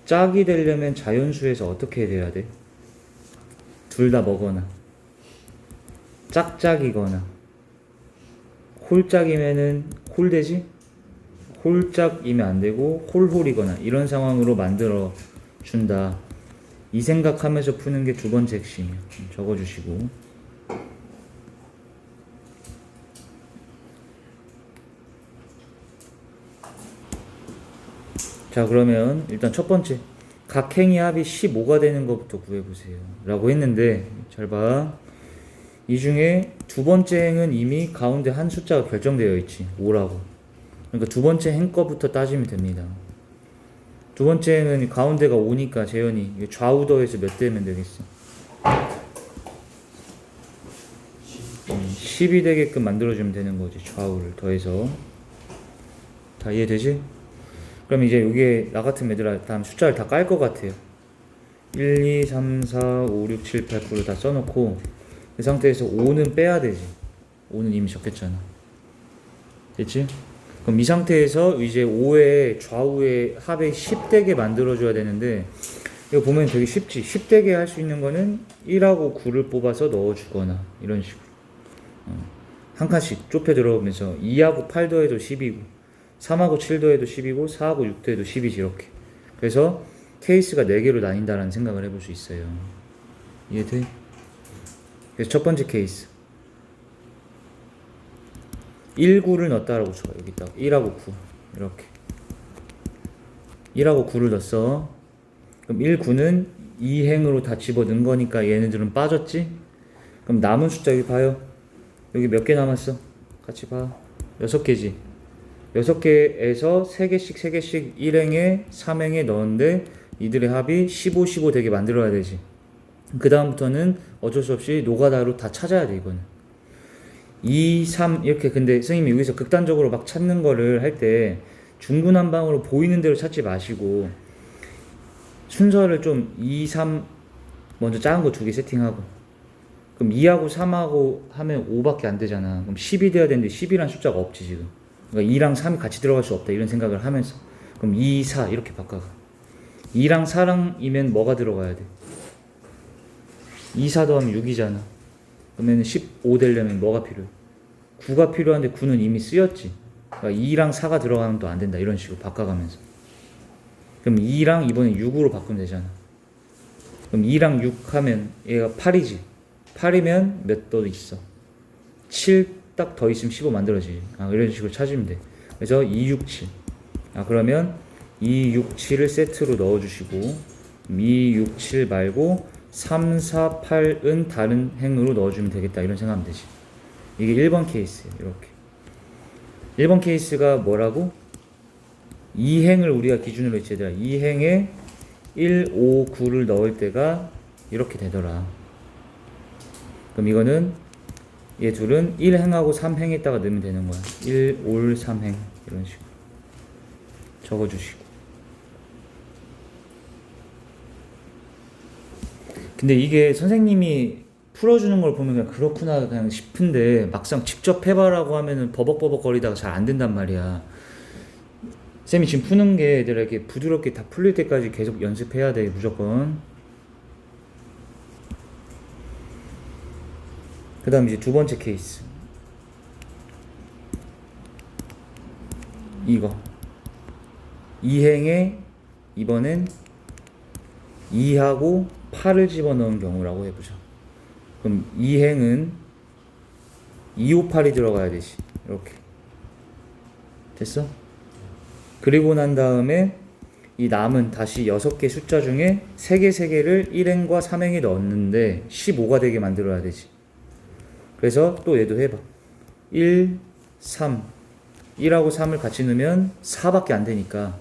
짝이 되려면 자연수에서 어떻게 돼야 돼? 둘 다 뭐거나 짝짝이거나 홀짝이면은 홀되지? 홀짝이면 안 되고 홀홀이거나 이런 상황으로 만들어 준다. 이 생각하면서 푸는 게 두 번째 핵심이에요. 적어주시고. 자, 그러면 일단 첫 번째 각 행의 합이 15가 되는 것부터 구해보세요 라고 했는데 잘 봐. 이 중에 두 번째 행은 이미 가운데 한 숫자가 결정되어 있지. 5라고. 그러니까 두 번째 행 거부터 따지면 됩니다. 두 번째 행은 가운데가 5니까 재현이 좌우 더해서 몇 대면 되겠어? 10이 되게끔 만들어주면 되는 거지. 좌우를 더해서. 다 이해되지? 그럼 이제 여기에 나 같은 애들아 다음 숫자를 다 깔 것 같아요. 1, 2, 3, 4, 5, 6, 7, 8, 9를 다 써놓고 그 상태에서 5는 빼야 되지. 5는 이미 적겠잖아. 됐지? 그럼 이 상태에서 이제 5의 좌우의 합의 10대게 만들어줘야 되는데, 이거 보면 되게 쉽지. 10대게 할 수 있는 거는 1하고 9를 뽑아서 넣어주거나 이런 식으로 한 칸씩 좁혀 들어오면서 2하고 8 더해도 10이고 3하고 7 더해도 10이고 4하고 6 더해도 10이지 이렇게. 그래서 케이스가 4개로 나뉜다라는 생각을 해볼 수 있어요. 이해돼? 그래서 첫 번째 케이스 1, 9를 넣었다라고 쳐. 여기 딱 1하고 9 이렇게 1하고 9를 넣었어. 그럼 1, 9는 2행으로 다 집어넣은 거니까 얘네들은 빠졌지? 그럼 남은 숫자 여기 봐요. 여기 몇 개 남았어? 같이 봐. 6개지. 6개에서 3개씩 3개씩 1행에 3행에 넣었는데 이들의 합이 15, 15 되게 만들어야 되지. 그 다음부터는 어쩔 수 없이 노가다로 다 찾아야 돼 이거는. 2, 3 이렇게. 근데 선생님이 여기서 극단적으로 막 찾는 거를 할 때 중구난방으로 보이는 대로 찾지 마시고 순서를 좀 2, 3 먼저 작은 거 2개 세팅하고, 그럼 2하고 3하고 하면 5밖에 안 되잖아. 그럼 10이 돼야 되는데 10이란 숫자가 없지 지금. 그러니까 2랑 3이 같이 들어갈 수 없다 이런 생각을 하면서 그럼 2, 4 이렇게 바꿔가. 2랑 4랑이면 뭐가 들어가야 돼? 2, 4 더하면 6이잖아. 그러면 15 되려면 뭐가 필요해? 9가 필요한데 9는 이미 쓰였지. 그러니까 2랑 4가 들어가면 또 안 된다 이런 식으로 바꿔가면서. 그럼 2랑 이번에 6으로 바꾸면 되잖아. 그럼 2랑 6 하면 얘가 8이지. 8이면 몇 더 있어? 7 딱 더 있으면 15 만들어지지. 이런 식으로 찾으면 돼. 그래서 2, 6, 7. 그러면 2, 6, 7을 세트로 넣어주시고 2, 6, 7 말고 3, 4, 8은 다른 행으로 넣어주면 되겠다 이런 생각하면 되지. 이게 1번 케이스예요. 이렇게 1번 케이스가 뭐라고? 2행을 우리가 기준으로 했지 얘들아. 2행에 1, 5, 9를 넣을 때가 이렇게 되더라. 그럼 이거는 얘 둘은 1행하고 3행에다가 넣으면 되는 거야. 1, 5, 3행 이런 식으로 적어주시고. 근데 이게 선생님이 풀어주는 걸 보면 그냥 그렇구나 그냥 싶은데 막상 직접 해봐라고 하면은 버벅버벅 거리다가 잘 안 된단 말이야. 쌤이 지금 푸는 게 얘들아 이렇게 부드럽게 다 풀릴 때까지 계속 연습해야 돼 무조건. 그 다음 이제 두 번째 케이스 이거 2행에 이번엔 2하고 8을 집어넣은 경우라고 해보자. 그럼 2행은 2, 5, 8이 들어가야 되지. 이렇게 됐어? 그리고 난 다음에 이 남은 다시 6개 숫자 중에 3개 3개를 1행과 3행에 넣었는데 15가 되게 만들어야 되지. 그래서 또 얘도 해봐. 1, 3 1하고 3을 같이 넣으면 4밖에 안 되니까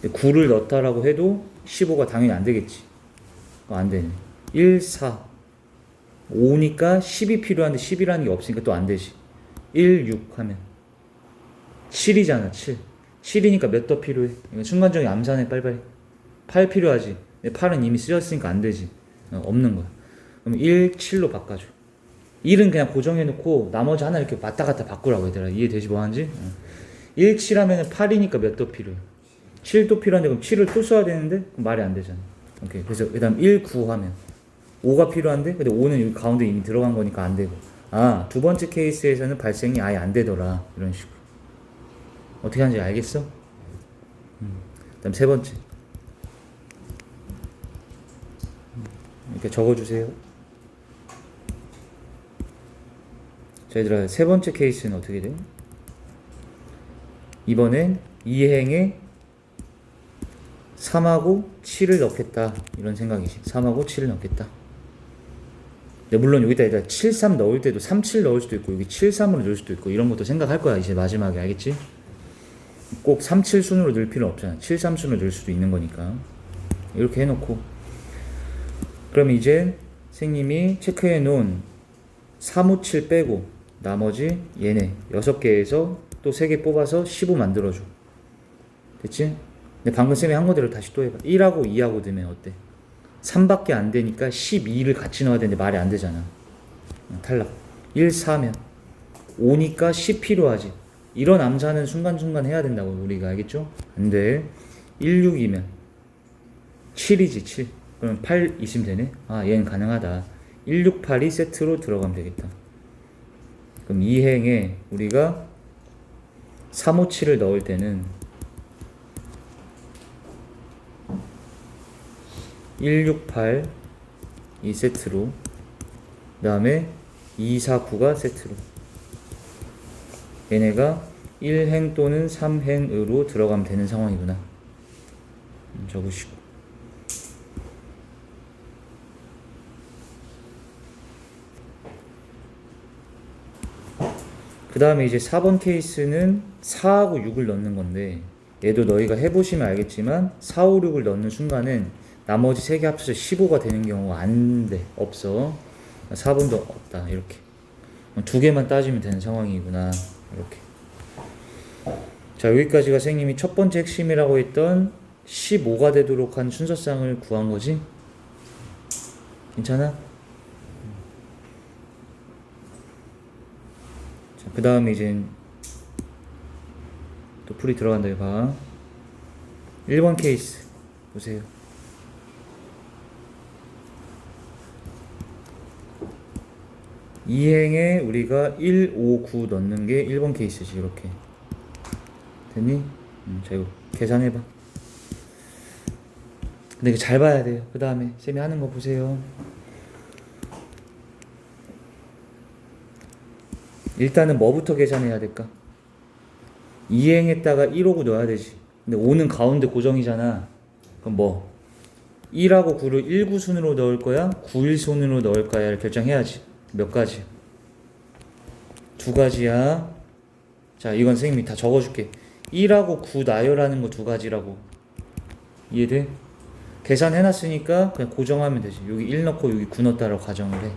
9를 넣다라고 해도 15가 당연히 안 되겠지. 안 되네. 1, 4 5니까 10이 필요한데 10이라는 게 없으니까 또 안 되지. 1, 6 하면 7이잖아. 7이니까 몇 더 필요해? 순간적인 암산해 빨리빨리. 8 필요하지. 8은 이미 쓰였으니까 안 되지. 없는 거야. 그럼 1, 7로 바꿔줘. 1은 그냥 고정해놓고 나머지 하나 이렇게 왔다 갔다 바꾸라고 얘들아. 이해되지 뭐 하는지? 1, 7 하면 8이니까 몇 더 필요해? 7도 필요한데 그럼 7을 또 써야 되는데 그럼 말이 안 되잖아. 오케이. 그래서 그 다음 1, 9 하면 5가 필요한데 근데 5는 여기 가운데 이미 들어간 거니까 안 되고. 두 번째 케이스에서는 발생이 아예 안 되더라. 이런 식으로. 어떻게 하는지 알겠어? 그 다음 세 번째. 이렇게 적어주세요. 자, 얘들아, 세 번째 케이스는 어떻게 돼? 이번엔 2행에 3하고 7을 넣겠다. 이런 생각이지. 3하고 7을 넣겠다. 물론 여기다 7, 3 넣을 때도 3, 7 넣을 수도 있고, 여기 7, 3으로 넣을 수도 있고, 이런 것도 생각할 거야. 이제 마지막에. 알겠지? 꼭 3, 7 순으로 넣을 필요 없잖아. 7, 3 순으로 넣을 수도 있는 거니까. 이렇게 해놓고. 그럼 이제 선생님이 체크해 놓은 3, 5, 7 빼고, 나머지 얘네 6개에서 또 3개 뽑아서 15 만들어줘. 됐지? 근데 방금 쌤이 한 거대로 다시 또 해봐. 1하고 2하고 넣으면 어때? 3밖에 안 되니까 12를 같이 넣어야 되는데 말이 안 되잖아. 탈락. 1, 4면 5니까 10 필요하지. 이런 암산은 순간순간 해야 된다고 우리가 알겠죠? 안 돼. 16이면 7이지 7. 그럼 8 있으면 되네. 아 얘는 가능하다. 168이 세트로 들어가면 되겠다. 그럼 이 행에 우리가 357을 넣을 때는 168 이 세트로, 그 다음에 249가 세트로, 얘네가 1행 또는 3행으로 들어가면 되는 상황이구나. 적으시고. 그 다음에 이제 4번 케이스는 4하고 6을 넣는 건데, 얘도 너희가 해보시면 알겠지만 4, 5, 6을 넣는 순간은 나머지 3개 합쳐서 15가 되는 경우가 안 돼. 없어. 4번도 없다. 이렇게. 2개만 따지면 되는 상황이구나. 이렇게. 자, 여기까지가 선생님이 첫 번째 핵심이라고 했던 15가 되도록 한 순서상을 구한 거지? 괜찮아? 자, 그 다음에 이제 또 풀이 들어간다. 이거 봐. 1번 케이스 보세요. 이행에 우리가 1, 5, 9 넣는 게 1번 케이스지. 이렇게 됐니? 자, 이거 계산해봐. 근데 이거 잘 봐야 돼요. 그 다음에 쌤이 하는 거 보세요. 일단은 뭐부터 계산해야 될까? 2행에다가 1, 5, 9 넣어야 되지. 근데 5는 가운데 고정이잖아. 그럼 뭐 1하고 9를 1구순으로 넣을 거야? 9일순으로 넣을 거야를 결정해야지. 몇 가지? 2가지야. 자, 이건 선생님이 다 적어줄게. 1하고 9 나열하는 거 2가지라고. 이해돼? 계산해놨으니까 그냥 고정하면 되지. 여기 1 넣고 여기 9 넣었다라고 가정을 해.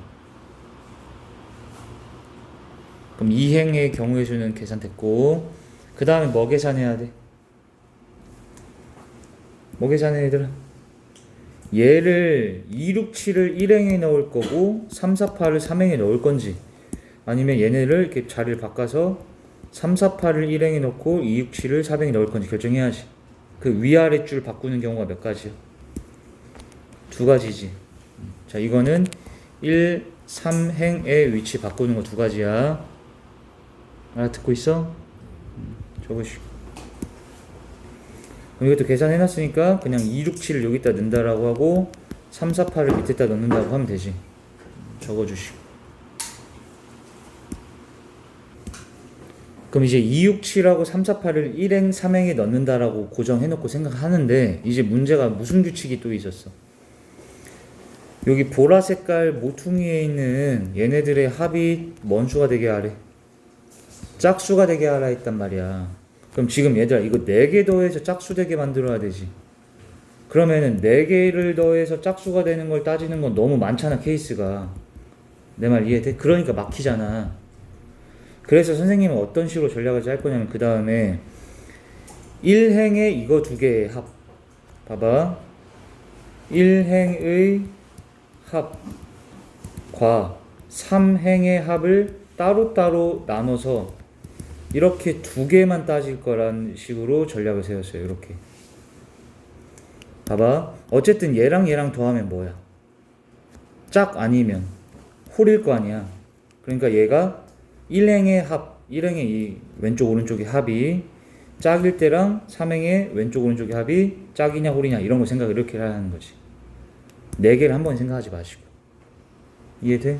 그럼 2행의 경우의 수는 계산됐고, 그 다음에 뭐 계산해야 돼? 뭐 계산해 얘들아? 얘를 2, 6, 7을 1행에 넣을 거고 3, 4, 8을 3행에 넣을 건지, 아니면 얘네를 이렇게 자리를 바꿔서 3, 4, 8을 1행에 넣고 2, 6, 7을 4행에 넣을 건지 결정해야지. 그 위아래 줄 바꾸는 경우가 몇 가지야? 2가지지. 자, 이거는 1, 3행의 위치 바꾸는 거 2가지야. 알아듣고 있어? 적으시고. 그럼 이것도 계산해놨으니까 그냥 2, 6, 7을 여기다 넣는다라고 하고 3, 4, 8을 밑에다 넣는다고 하면 되지. 적어주시고. 그럼 이제 2, 6, 7하고 3, 4, 8을 1행, 3행에 넣는다라고 고정해놓고 생각하는데, 이제 문제가 무슨 규칙이 또 있었어? 여기 보라 색깔 모퉁이에 있는 얘네들의 합이 뭔 수가 되게 하래? 짝수가 되게 하라 했단 말이야. 그럼 지금 얘들아 이거 4개 더해서 짝수 되게 만들어야 되지. 그러면은 4개를 더해서 짝수가 되는 걸 따지는 건 너무 많잖아, 케이스가. 내 말 이해돼? 그러니까 막히잖아. 그래서 선생님은 어떤 식으로 전략을 짤 거냐면, 그 다음에 1행에 이거 2개의 합, 봐봐. 1행의 합과 3행의 합을 따로따로 나눠서 이렇게 2개만 따질 거란 식으로 전략을 세웠어요. 이렇게 봐봐. 어쨌든 얘랑 얘랑 더하면 뭐야? 짝 아니면 홀일 거 아니야. 그러니까 얘가 1행의 합, 1행의 이 왼쪽 오른쪽의 합이 짝일 때랑 3행의 왼쪽 오른쪽의 합이 짝이냐 홀이냐 이런 거 생각을 이렇게 하는 거지. 4개를 한 번 생각하지 마시고. 이해돼?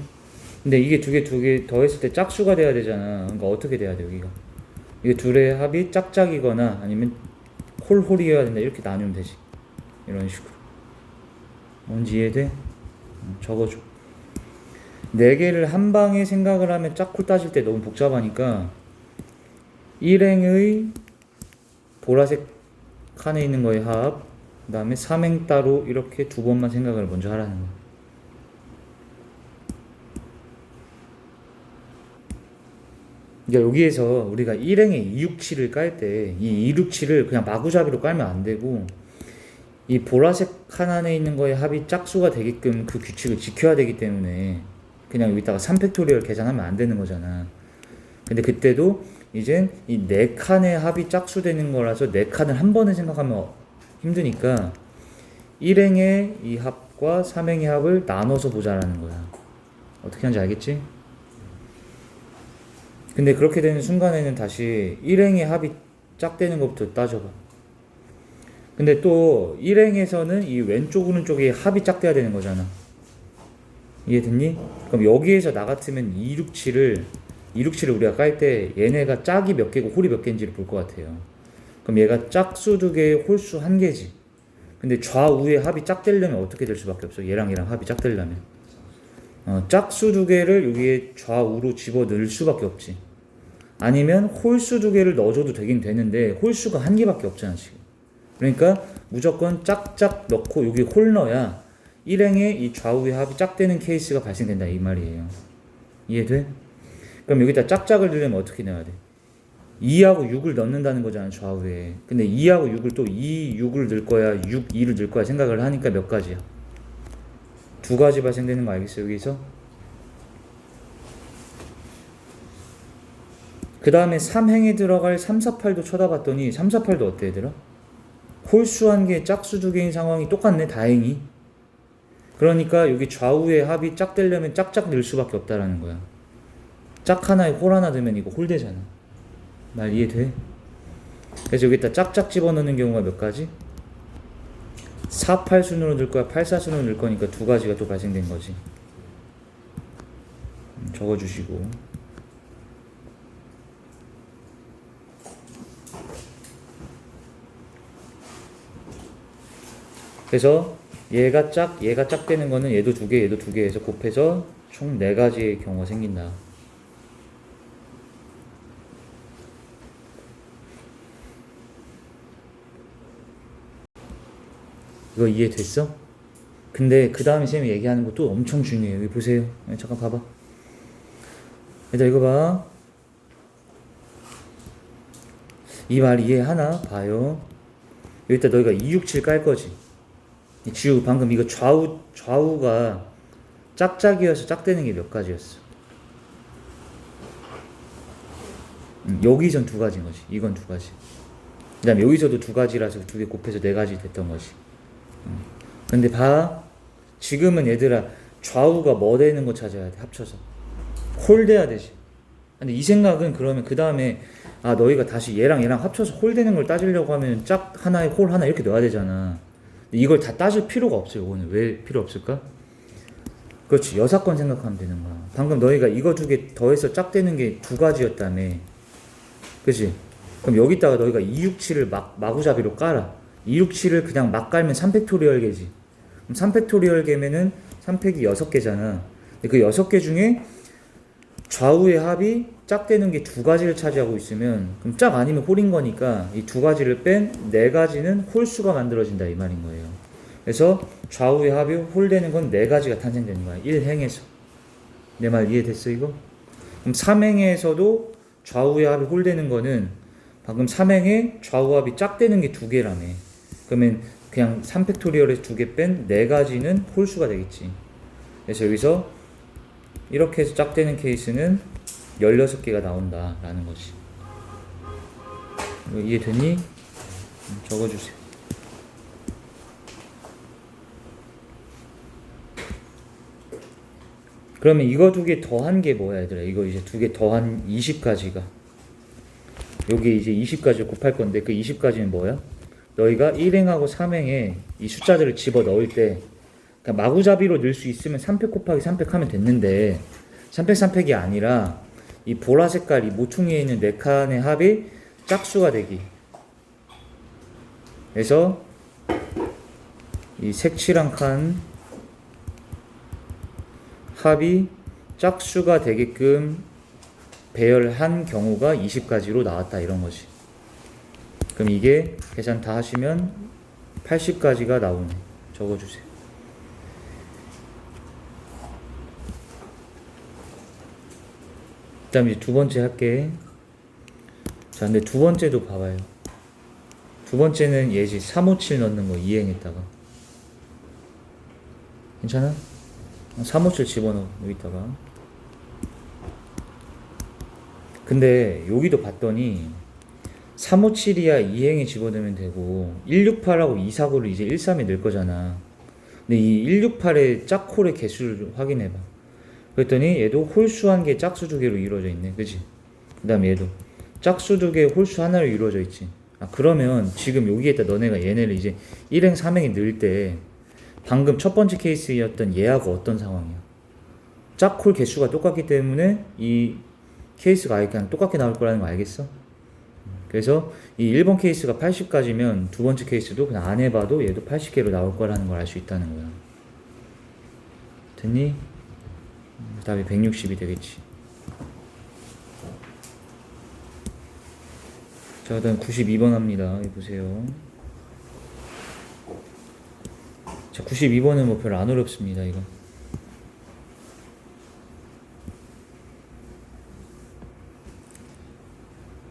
근데 이게 2개 더했을 때 짝수가 돼야 되잖아. 그러니까 어떻게 돼야 돼, 여기가? 이게 둘의 합이 짝짝이거나 아니면 홀홀이어야 된다. 이렇게 나누면 되지. 이런 식으로. 뭔지 이해돼? 적어줘. 4개를 한 방에 생각을 하면 짝홀 따질 때 너무 복잡하니까 1행의 보라색 칸에 있는 거의 합, 그 다음에 3행 따로 이렇게 2번만 생각을 먼저 하라는 거야. 그러니까 여기에서 우리가 1행에 267을 깔 때 이 267을 그냥 마구잡이로 깔면 안 되고, 이 보라색 칸 안에 있는 거의 합이 짝수가 되게끔 그 규칙을 지켜야 되기 때문에 그냥 여기다가 3팩토리얼 계산하면 안 되는 거잖아. 근데 그때도 이젠 이 네 칸의 합이 짝수되는 거라서 네 칸을 한 번에 생각하면 힘드니까 일행의 이 합과 삼행의 합을 나눠서 보자라는 거야. 어떻게 하는지 알겠지? 근데 그렇게 되는 순간에는 다시 일행의 합이 짝되는 것부터 따져봐. 근데 또 일행에서는 이 왼쪽 오른쪽에 합이 짝돼야 되는 거잖아. 이해됐니? 그럼 여기에서 나 같으면 267을 우리가 깔 때 얘네가 짝이 몇 개고 홀이 몇 개인지를 볼 것 같아요. 그럼 얘가 짝수 2개, 홀수 1개지. 근데 좌우의 합이 짝되려면 어떻게 될 수밖에 없어. 얘랑 합이 짝되려면 짝수 2개를 여기에 좌우로 집어 넣을 수밖에 없지. 아니면 홀수 2개를 넣어줘도 되긴 되는데 홀수가 1개밖에 없잖아 지금. 그러니까 무조건 짝짝 넣고 여기 홀 넣어야 일행의 이 좌우의 합이 짝되는 케이스가 발생된다 이 말이에요. 이해돼? 그럼 여기다 짝짝을 넣으려면 어떻게 넣어야 돼? 2하고 6을 넣는다는 거잖아 좌우에. 근데 2하고 6을 또 2, 6을 넣을 거야 6, 2를 넣을 거야 생각을 하니까 몇 가지야? 2가지 발생되는 거 알겠어 여기서? 그 다음에 3행에 들어갈 3, 4, 8도 쳐다봤더니 3, 4, 8도 어때 얘들아? 홀수 1개, 짝수 2개인 상황이 똑같네 다행히. 그러니까 여기 좌우의 합이 짝되려면 짝짝 넣을 수밖에 없다라는 거야. 짝 하나에 홀 하나 넣으면 이거 홀 되잖아. 말 이해돼? 그래서 여기다 짝짝 집어넣는 경우가 몇 가지? 4, 8 순으로 넣을 거야 8, 4 순으로 넣을 거니까 2가지가 또 발생된 거지. 적어주시고. 그래서 얘가 짝 되는 거는 얘도 2개, 얘도 2개 해서 곱해서 총 4가지의 경우가 생긴다. 이거 이해됐어? 근데 그 다음에 쌤이 얘기하는 것도 엄청 중요해요. 여기 보세요. 잠깐 봐봐. 얘들아 이거 봐. 이 말 이해하나? 봐요. 여기다 너희가 267 깔 거지. 지우 방금 이거 좌우가 짝짝이어서 짝되는 게 몇 가지였어? 여기선 2가지인 거지. 이건 2가지. 그 다음에 여기서도 2가지라서 2개 곱해서 4가지 됐던 거지. 근데 봐. 지금은 얘들아 좌우가 뭐 되는 거 찾아야 돼. 합쳐서. 홀 돼야 되지. 근데 이 생각은 그러면 그 다음에 너희가 다시 얘랑 합쳐서 홀 되는 걸 따지려고 하면 짝 하나에 홀 하나 이렇게 넣어야 되잖아. 이걸 다 따질 필요가 없어요. 이거는 왜 필요 없을까? 그렇지. 여사건 생각하면 되는 거야. 방금 너희가 이거 2개 더해서 짝되는 게 2가지였다며. 그치? 그럼 여기다가 너희가 267을 마구잡이로 깔아. 267을 그냥 막 깔면 3팩토리얼 개지. 그럼 3팩토리얼 개면은 3팩이 6개잖아. 근데 그 6개 중에 좌우의 합이 짝되는 게 2가지를 차지하고 있으면 그럼 짝 아니면 홀인 거니까 이 2가지를 뺀 4가지는 홀수가 만들어진다 이 말인 거예요. 그래서 좌우의 합이 홀 되는 건 4가지가 탄생되는 거야. 1행에서. 내 말 이해됐어 이거? 그럼 3행에서도 좌우의 합이 홀 되는 거는 방금 3행에 좌우 합이 짝되는 게 2개라며. 그러면 그냥 3팩토리얼에서 2개 뺀 4가지는 홀수가 되겠지. 그래서 여기서 이렇게 해서 짝되는 케이스는 16개가 나온다 라는 거지. 이해됐니? 적어주세요. 그러면 이거 2개 더한 게 뭐야 얘들아? 이거 이제 2개 더한 20가지가 여기 이제 20가지 곱할 건데 그 20가지는 뭐야? 너희가 1행하고 3행에 이 숫자들을 집어 넣을 때 그러니까 마구잡이로 넣을 수 있으면 3팩 곱하기 3팩 하면 됐는데 3팩 3팩이 아니라 이 보라 색깔 이 모퉁이에 있는 4칸의 합이 짝수가 되기. 그래서 이 색칠한 칸 합이 짝수가 되게끔 배열한 경우가 20가지로 나왔다 이런 거지. 그럼 이게 계산 다 하시면 80가지가 나오네. 적어주세요. 그 다음에 2번째 할게. 자, 근데 2번째도 봐봐요. 2번째는 예지 357 넣는 거 이행했다가. 괜찮아? 357 집어넣어, 여기다가. 근데 여기도 봤더니 357이야 2행에 집어넣으면 되고 168하고 249를 이제 13에 넣을 거잖아. 근데 이 168의 짝홀의 개수를 확인해봐. 그랬더니 얘도 홀수 한 개, 짝수 두 개로 이루어져 있네. 그치? 그 다음에 얘도 짝수 두 개, 홀수 하나로 이루어져 있지. 아, 그러면 지금 여기에다 너네가 얘네를 이제 1행, 3행에 넣을 때 방금 첫 번째 케이스였던 얘하고 어떤 상황이야? 짝홀 개수가 똑같기 때문에 이 케이스가 아예 그냥 똑같게 나올 거라는 거 알겠어? 그래서 이 1번 케이스가 80까지면 두 번째 케이스도 그냥 안 해봐도 얘도 80개로 나올 거라는 걸 알 수 있다는 거야. 됐니? 답이 160이 되겠지. 자, 그다음 92번 합니다. 여기 보세요. 자, 92번은 뭐 별로 안 어렵습니다, 이거.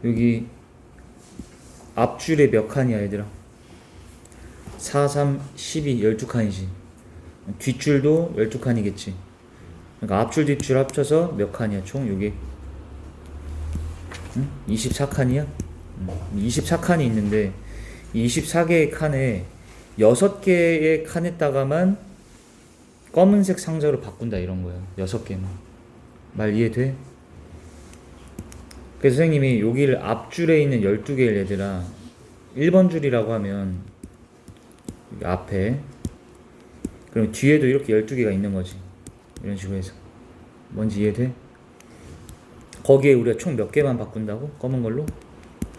여기 앞줄에 몇 칸이야, 얘들아? 4, 3, 12, 12칸이지. 뒷줄도 12칸이겠지. 그러니까 앞줄, 뒷줄 합쳐서 몇 칸이야, 총? 여기 24칸이야? 24칸이 있는데 24개의 칸에 6개의 칸에다가만 검은색 상자로 바꾼다 이런 거야. 6개만. 말 이해돼? 그래서 선생님이 여기를 앞줄에 있는 12개를 얘들아 1번 줄이라고 하면 여기 앞에 그럼 뒤에도 이렇게 12개가 있는 거지. 이런 식으로 해서 뭔지 이해돼? 거기에 우리가 총 몇 개만 바꾼다고? 검은 걸로?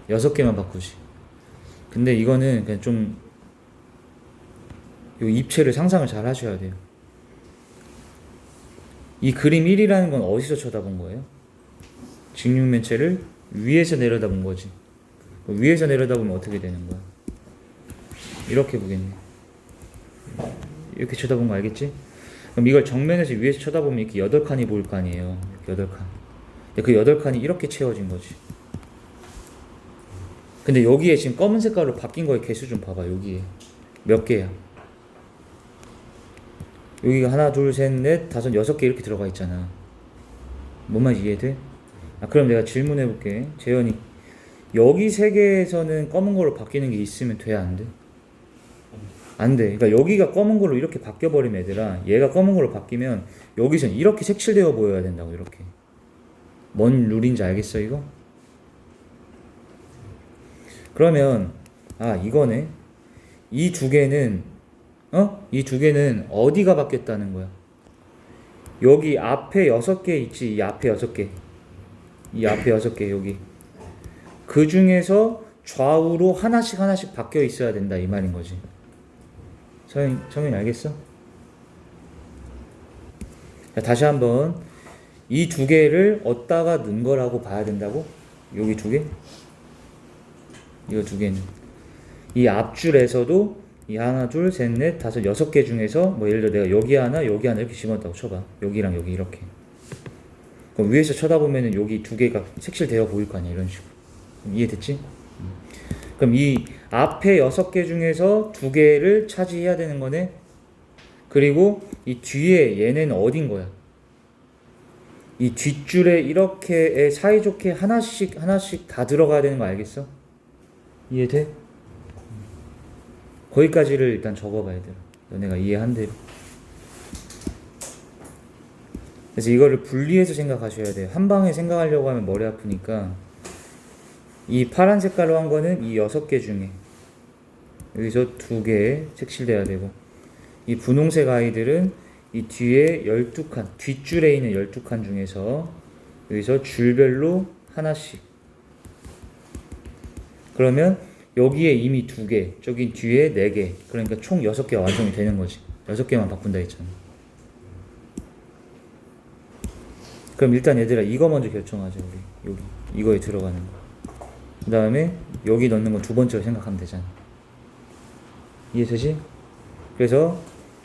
6개만 바꾸지. 근데 이거는 그냥 좀 요 입체를 상상을 잘 하셔야 돼요. 이 그림 1이라는 건 어디서 쳐다본 거예요? 직육면체를 위에서 내려다본 거지. 위에서 내려다보면 어떻게 되는 거야? 이렇게 보겠네. 이렇게 쳐다본 거 알겠지? 그럼 이걸 정면에서 위에서 쳐다보면 이렇게 8칸이 보일 거 아니에요. 이렇게 8칸. 근데 그 8칸이 이렇게 채워진 거지. 근데 여기에 지금 검은 색깔로 바뀐 거의 개수 좀 봐봐. 여기에 몇 개야? 여기가 하나, 둘, 셋, 넷, 다섯, 6개 이렇게 들어가 있잖아. 뭔 말인지 이해돼? 아, 그럼 내가 질문해 볼게. 재현이, 여기 3개에서는 검은 걸로 바뀌는 게 있으면 돼? 안 돼? 안 돼. 그러니까 여기가 검은 걸로 이렇게 바뀌어 버리면 얘들아, 얘가 검은 걸로 바뀌면 여기선 이렇게 색칠되어 보여야 된다고. 이렇게. 뭔 룰인지 알겠어 이거? 그러면 아, 이거네. 이 두 개는 이 두 개는 어디가 바뀌었다는 거야? 여기 앞에 6개 있지. 이 앞에 6개. 이 앞에 6개 여기. 그 중에서 좌우로 하나씩 바뀌어 있어야 된다 이 말인 거지. 성현이 알겠어? 자, 다시 한번 이 두 개를 어디다가 넣은 거라고 봐야 된다고? 여기 두 개? 이거 두 개는 이 앞줄에서도 이 하나, 둘, 셋, 넷, 다섯, 6개 중에서 뭐 예를 들어 내가 여기 하나 이렇게 집어넣었다고 쳐봐. 여기랑 여기 이렇게. 그럼 위에서 쳐다보면은 여기 두 개가 색칠되어 보일 거 아니야. 이런 식으로. 이해됐지? 그럼 이 앞에 6개 중에서 2개를 차지해야 되는 거네. 그리고 이 뒤에 얘네는 어딘 거야? 이 뒷줄에 이렇게 사이좋게 하나씩 다 들어가야 되는 거 알겠어? 이해돼? 거기까지를 일단 적어봐야 돼. 너네가 이해한 대로. 그래서 이거를 분리해서 생각하셔야 돼요. 한 방에 생각하려고 하면 머리 아프니까 이 파란 색깔로 한 거는 이 6개 중에 여기서 2개 색칠돼야 되고, 이 분홍색 아이들은 이 뒤에 12칸, 뒷줄에 있는 12칸 중에서 여기서 줄별로 하나씩. 그러면 여기에 이미 2개, 저기 뒤에 4개. 그러니까 총 6개 완성이 되는 거지. 6개만 바꾼다 했잖아. 그럼 일단 얘들아 이거 먼저 결정하자. 우리 여기 이거에 들어가는 거. 그 다음에 여기 넣는 건 두 번째로 생각하면 되잖아. 이해되지? 그래서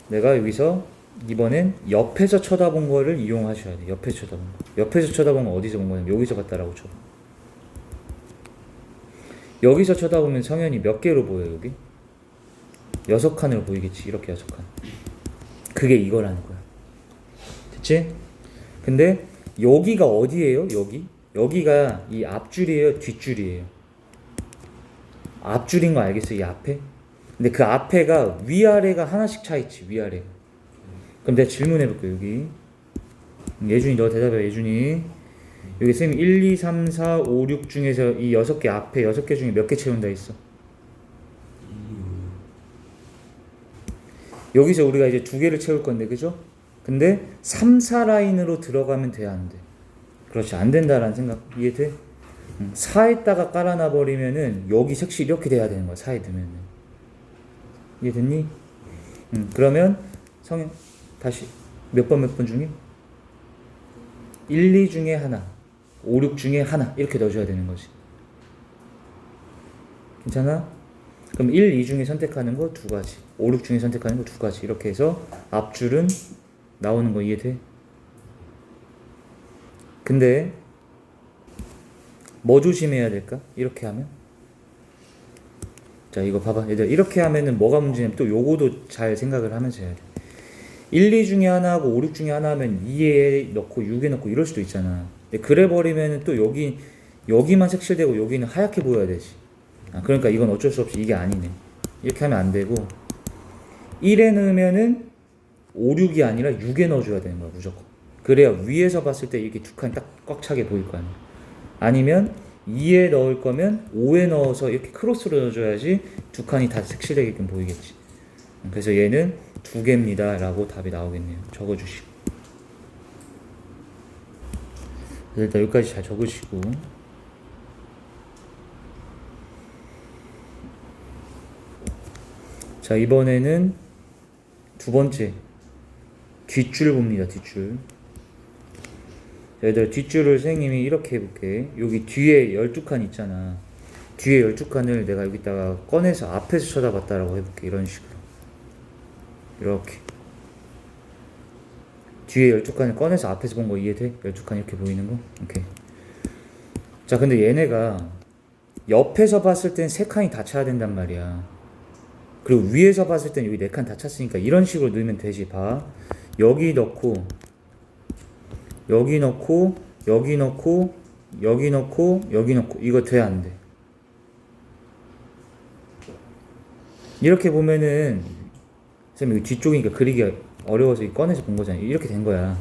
내가 여기서 이번엔 옆에서 쳐다본 거를 이용하셔야 돼. 옆에서 쳐다본 거. 옆에서 쳐다본 건 어디서 본 거냐면 여기서 봤다라고 쳐봐. 여기서 쳐다보면 성현이 몇 개로 보여 여기? 6칸으로 보이겠지. 이렇게 6칸. 그게 이거라는 거야. 됐지? 근데 여기가 어디예요? 여기? 여기가 이 앞줄이에요, 뒷줄이에요? 앞줄인 거 알겠어요? 이 앞에? 근데 그 앞에가 위아래가 하나씩 차있지, 위아래가. 그럼 내가 질문해볼게요, 여기. 예준이 너 대답해, 예준이. 여기 쌤이 1, 2, 3, 4, 5, 6 중에서 이 6개 앞에 6개 중에 몇 개 채운다 했어? 여기서 우리가 이제 2개를 채울 건데, 그죠? 근데 3, 4 라인으로 들어가면 돼, 안 돼? 그렇지, 안 된다라는 생각 이해돼? 4에다가 깔아놔 버리면은 여기 색시 이렇게 돼야 되는 거야, 4에 두면은. 이해됐니? 그러면 성형 다시 몇 번 중에? 1, 2 중에 하나, 5, 6 중에 하나 이렇게 넣어줘야 되는 거지. 괜찮아? 그럼 1, 2 중에 선택하는 거 2가지, 5, 6 중에 선택하는 거 2가지 이렇게 해서 앞줄은 나오는 거 이해돼? 근데 뭐 조심해야 될까? 이렇게 하면? 자, 이거 봐봐. 얘들 이렇게 하면은 뭐가 문제냐면 또 요거도 잘 생각을 하면서 해야 돼. 1, 2 중에 하나 하고 5, 6 중에 하나 하면 2에 넣고 6에 넣고 이럴 수도 있잖아. 근데 그래 버리면은 또 여기만 색칠되고 여기는 하얗게 보여야 되지. 그러니까 이건 어쩔 수 없이 이게 아니네. 이렇게 하면 안 되고 1에 넣으면은 5, 6이 아니라 6에 넣어줘야 되는 거야, 무조건. 그래야 위에서 봤을 때 이렇게 두 칸이 딱 꽉 차게 보일 거 아니야. 아니면 2에 넣을 거면 5에 넣어서 이렇게 크로스로 넣어줘야지 두 칸이 다 색칠되게끔 보이겠지. 그래서 얘는 2개입니다 라고 답이 나오겠네요. 적어주시고. 일단 여기까지 잘 적으시고. 자, 이번에는 두 번째 뒷줄 봅니다. 뒷줄. 얘들 뒷줄을 선생님이 이렇게 해볼게. 여기 뒤에 12칸 있잖아. 뒤에 12칸을 내가 여기다가 꺼내서 앞에서 쳐다봤다라고 해볼게. 이런 식으로. 이렇게. 뒤에 12칸을 꺼내서 앞에서 본 거 이해돼? 12칸 이렇게 보이는 거? 오케이. 자, 근데 얘네가 옆에서 봤을 땐 3칸이 다 차야 된단 말이야. 그리고 위에서 봤을 땐 여기 4칸 다 찼으니까 이런 식으로 넣으면 되지. 봐. 여기 넣고 여기 넣고 여기 넣고 여기 넣고 여기 넣고 이거 돼 안 돼? 이렇게 보면은 선생님 이거 뒤쪽이니까 그리기가 어려워서 꺼내서 본 거잖아요. 이렇게 된 거야.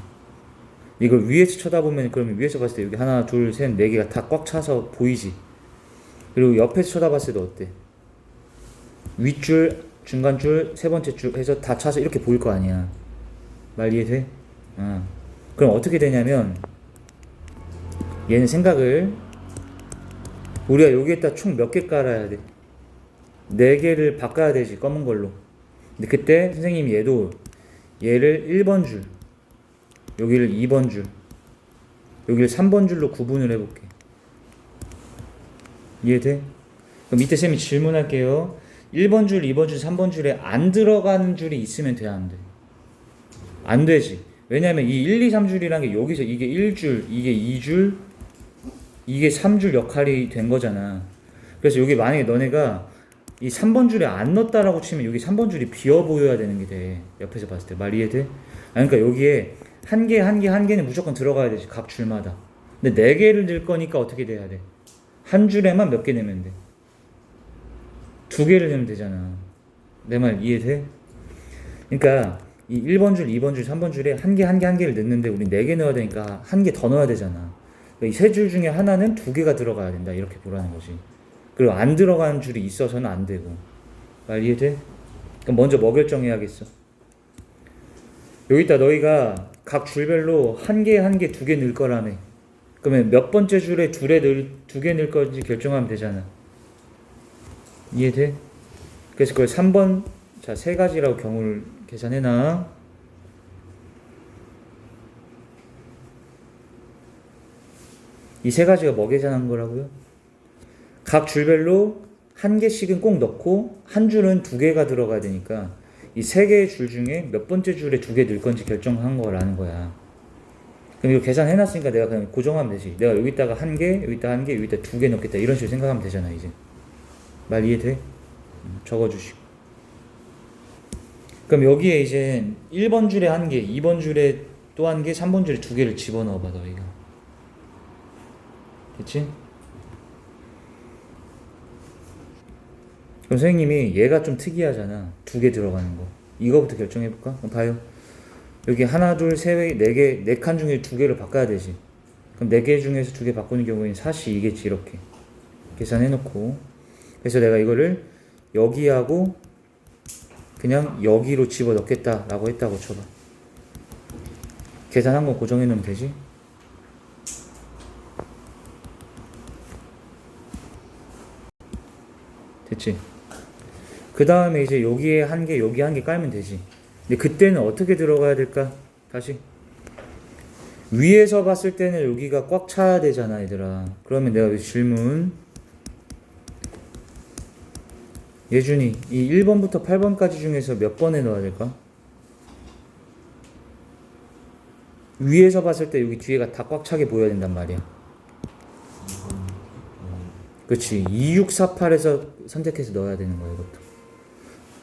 이걸 위에서 쳐다보면 그러면 위에서 봤을 때 여기 하나 둘 셋 네 개가 다 꽉 차서 보이지. 그리고 옆에서 쳐다봤을 때 어때? 윗줄, 중간줄, 세 번째 줄 해서 다 차서 이렇게 보일 거 아니야. 말 이해돼? 그럼 어떻게 되냐면 얘는 생각을 우리가 여기에다 총 몇 개 깔아야 돼? 4개를 바꿔야 되지, 검은 걸로. 근데 그때 선생님이 얘를 1번 줄, 여기를 2번 줄, 여기를 3번 줄로 구분을 해볼게. 이해돼? 그럼 밑에 쌤이 질문할게요. 1번 줄, 2번 줄, 3번 줄에 안 들어가는 줄이 있으면 돼, 안 돼? 안 되지. 왜냐면 이 1, 2, 3줄이란 게 여기서 이게 1줄, 이게 2줄, 이게 3줄 역할이 된 거잖아. 그래서 여기 만약에 너네가 이 3번 줄에 안 넣었다라고 치면 여기 3번 줄이 비어 보여야 되는 게 돼. 옆에서 봤을 때. 말 이해돼? 그러니까 여기에 한 개는 무조건 들어가야 되지. 각 줄마다. 근데 4개를 넣을 거니까 어떻게 돼야 돼? 한 줄에만 몇 개 내면 돼? 2개를 내면 되잖아. 내 말 이해돼? 그러니까 이 1번 줄, 2번 줄, 3번 줄에 한 개를 넣는데 우리 4개 넣어야 되니까 한 개 더 넣어야 되잖아. 이 세 줄 중에 하나는 2개가 들어가야 된다. 이렇게 보라는 거지. 그리고 안 들어가는 줄이 있어서는 안 되고. 말 이해돼? 그럼 먼저 뭐 결정해야겠어? 여기다 너희가 각 줄별로 한 개, 2개 넣을 거라며. 그러면 몇 번째 줄에 2개 넣을 건지 결정하면 되잖아. 이해돼? 그래서 그걸 3번, 자, 3가지라고 경우를 계산해놔. 이 3가지가 뭐 계산한 거라고요? 각 줄별로 한 개씩은 꼭 넣고 한 줄은 2개가 들어가야 되니까 이 3개의 줄 중에 몇 번째 줄에 2개 넣을 건지 결정한 거라는 거야. 그럼 이거 계산해놨으니까 내가 그냥 고정하면 되지. 내가 여기다가 1개, 여기다 1개, 여기다 2개 넣겠다. 이런 식으로 생각하면 되잖아, 이제. 말 이해돼? 적어주시고. 그럼 여기에 이제 1번 줄에 1개, 2번 줄에 또 1개, 3번 줄에 2개를 집어넣어봐, 너희가. 그치? 그럼 선생님이 얘가 좀 특이하잖아. 두 개 들어가는 거. 이거부터 결정해볼까? 그럼 봐요. 여기 하나, 둘, 세 개, 네 개, 네 칸 중에 두 개를 바꿔야 되지. 그럼 네 개 중에서 두 개 바꾸는 경우에는 4시2겠지, 이렇게. 계산해놓고. 그래서 내가 이거를 여기하고 그냥 여기로 집어넣겠다라고 했다고 쳐봐. 계산한 거 고정해놓으면 되지. 됐지? 그 다음에 이제 여기에 한 개, 여기 한 개 깔면 되지. 근데 그때는 어떻게 들어가야 될까? 다시. 위에서 봤을 때는 여기가 꽉 차야 되잖아, 얘들아. 그러면 내가 질문. 예준이, 이 1번부터 8번까지 중에서 몇 번에 넣어야 될까? 위에서 봤을 때 여기 뒤에가 다 꽉 차게 보여야 된단 말이야. 그렇지. 2648에서 선택해서 넣어야 되는 거야, 이것도.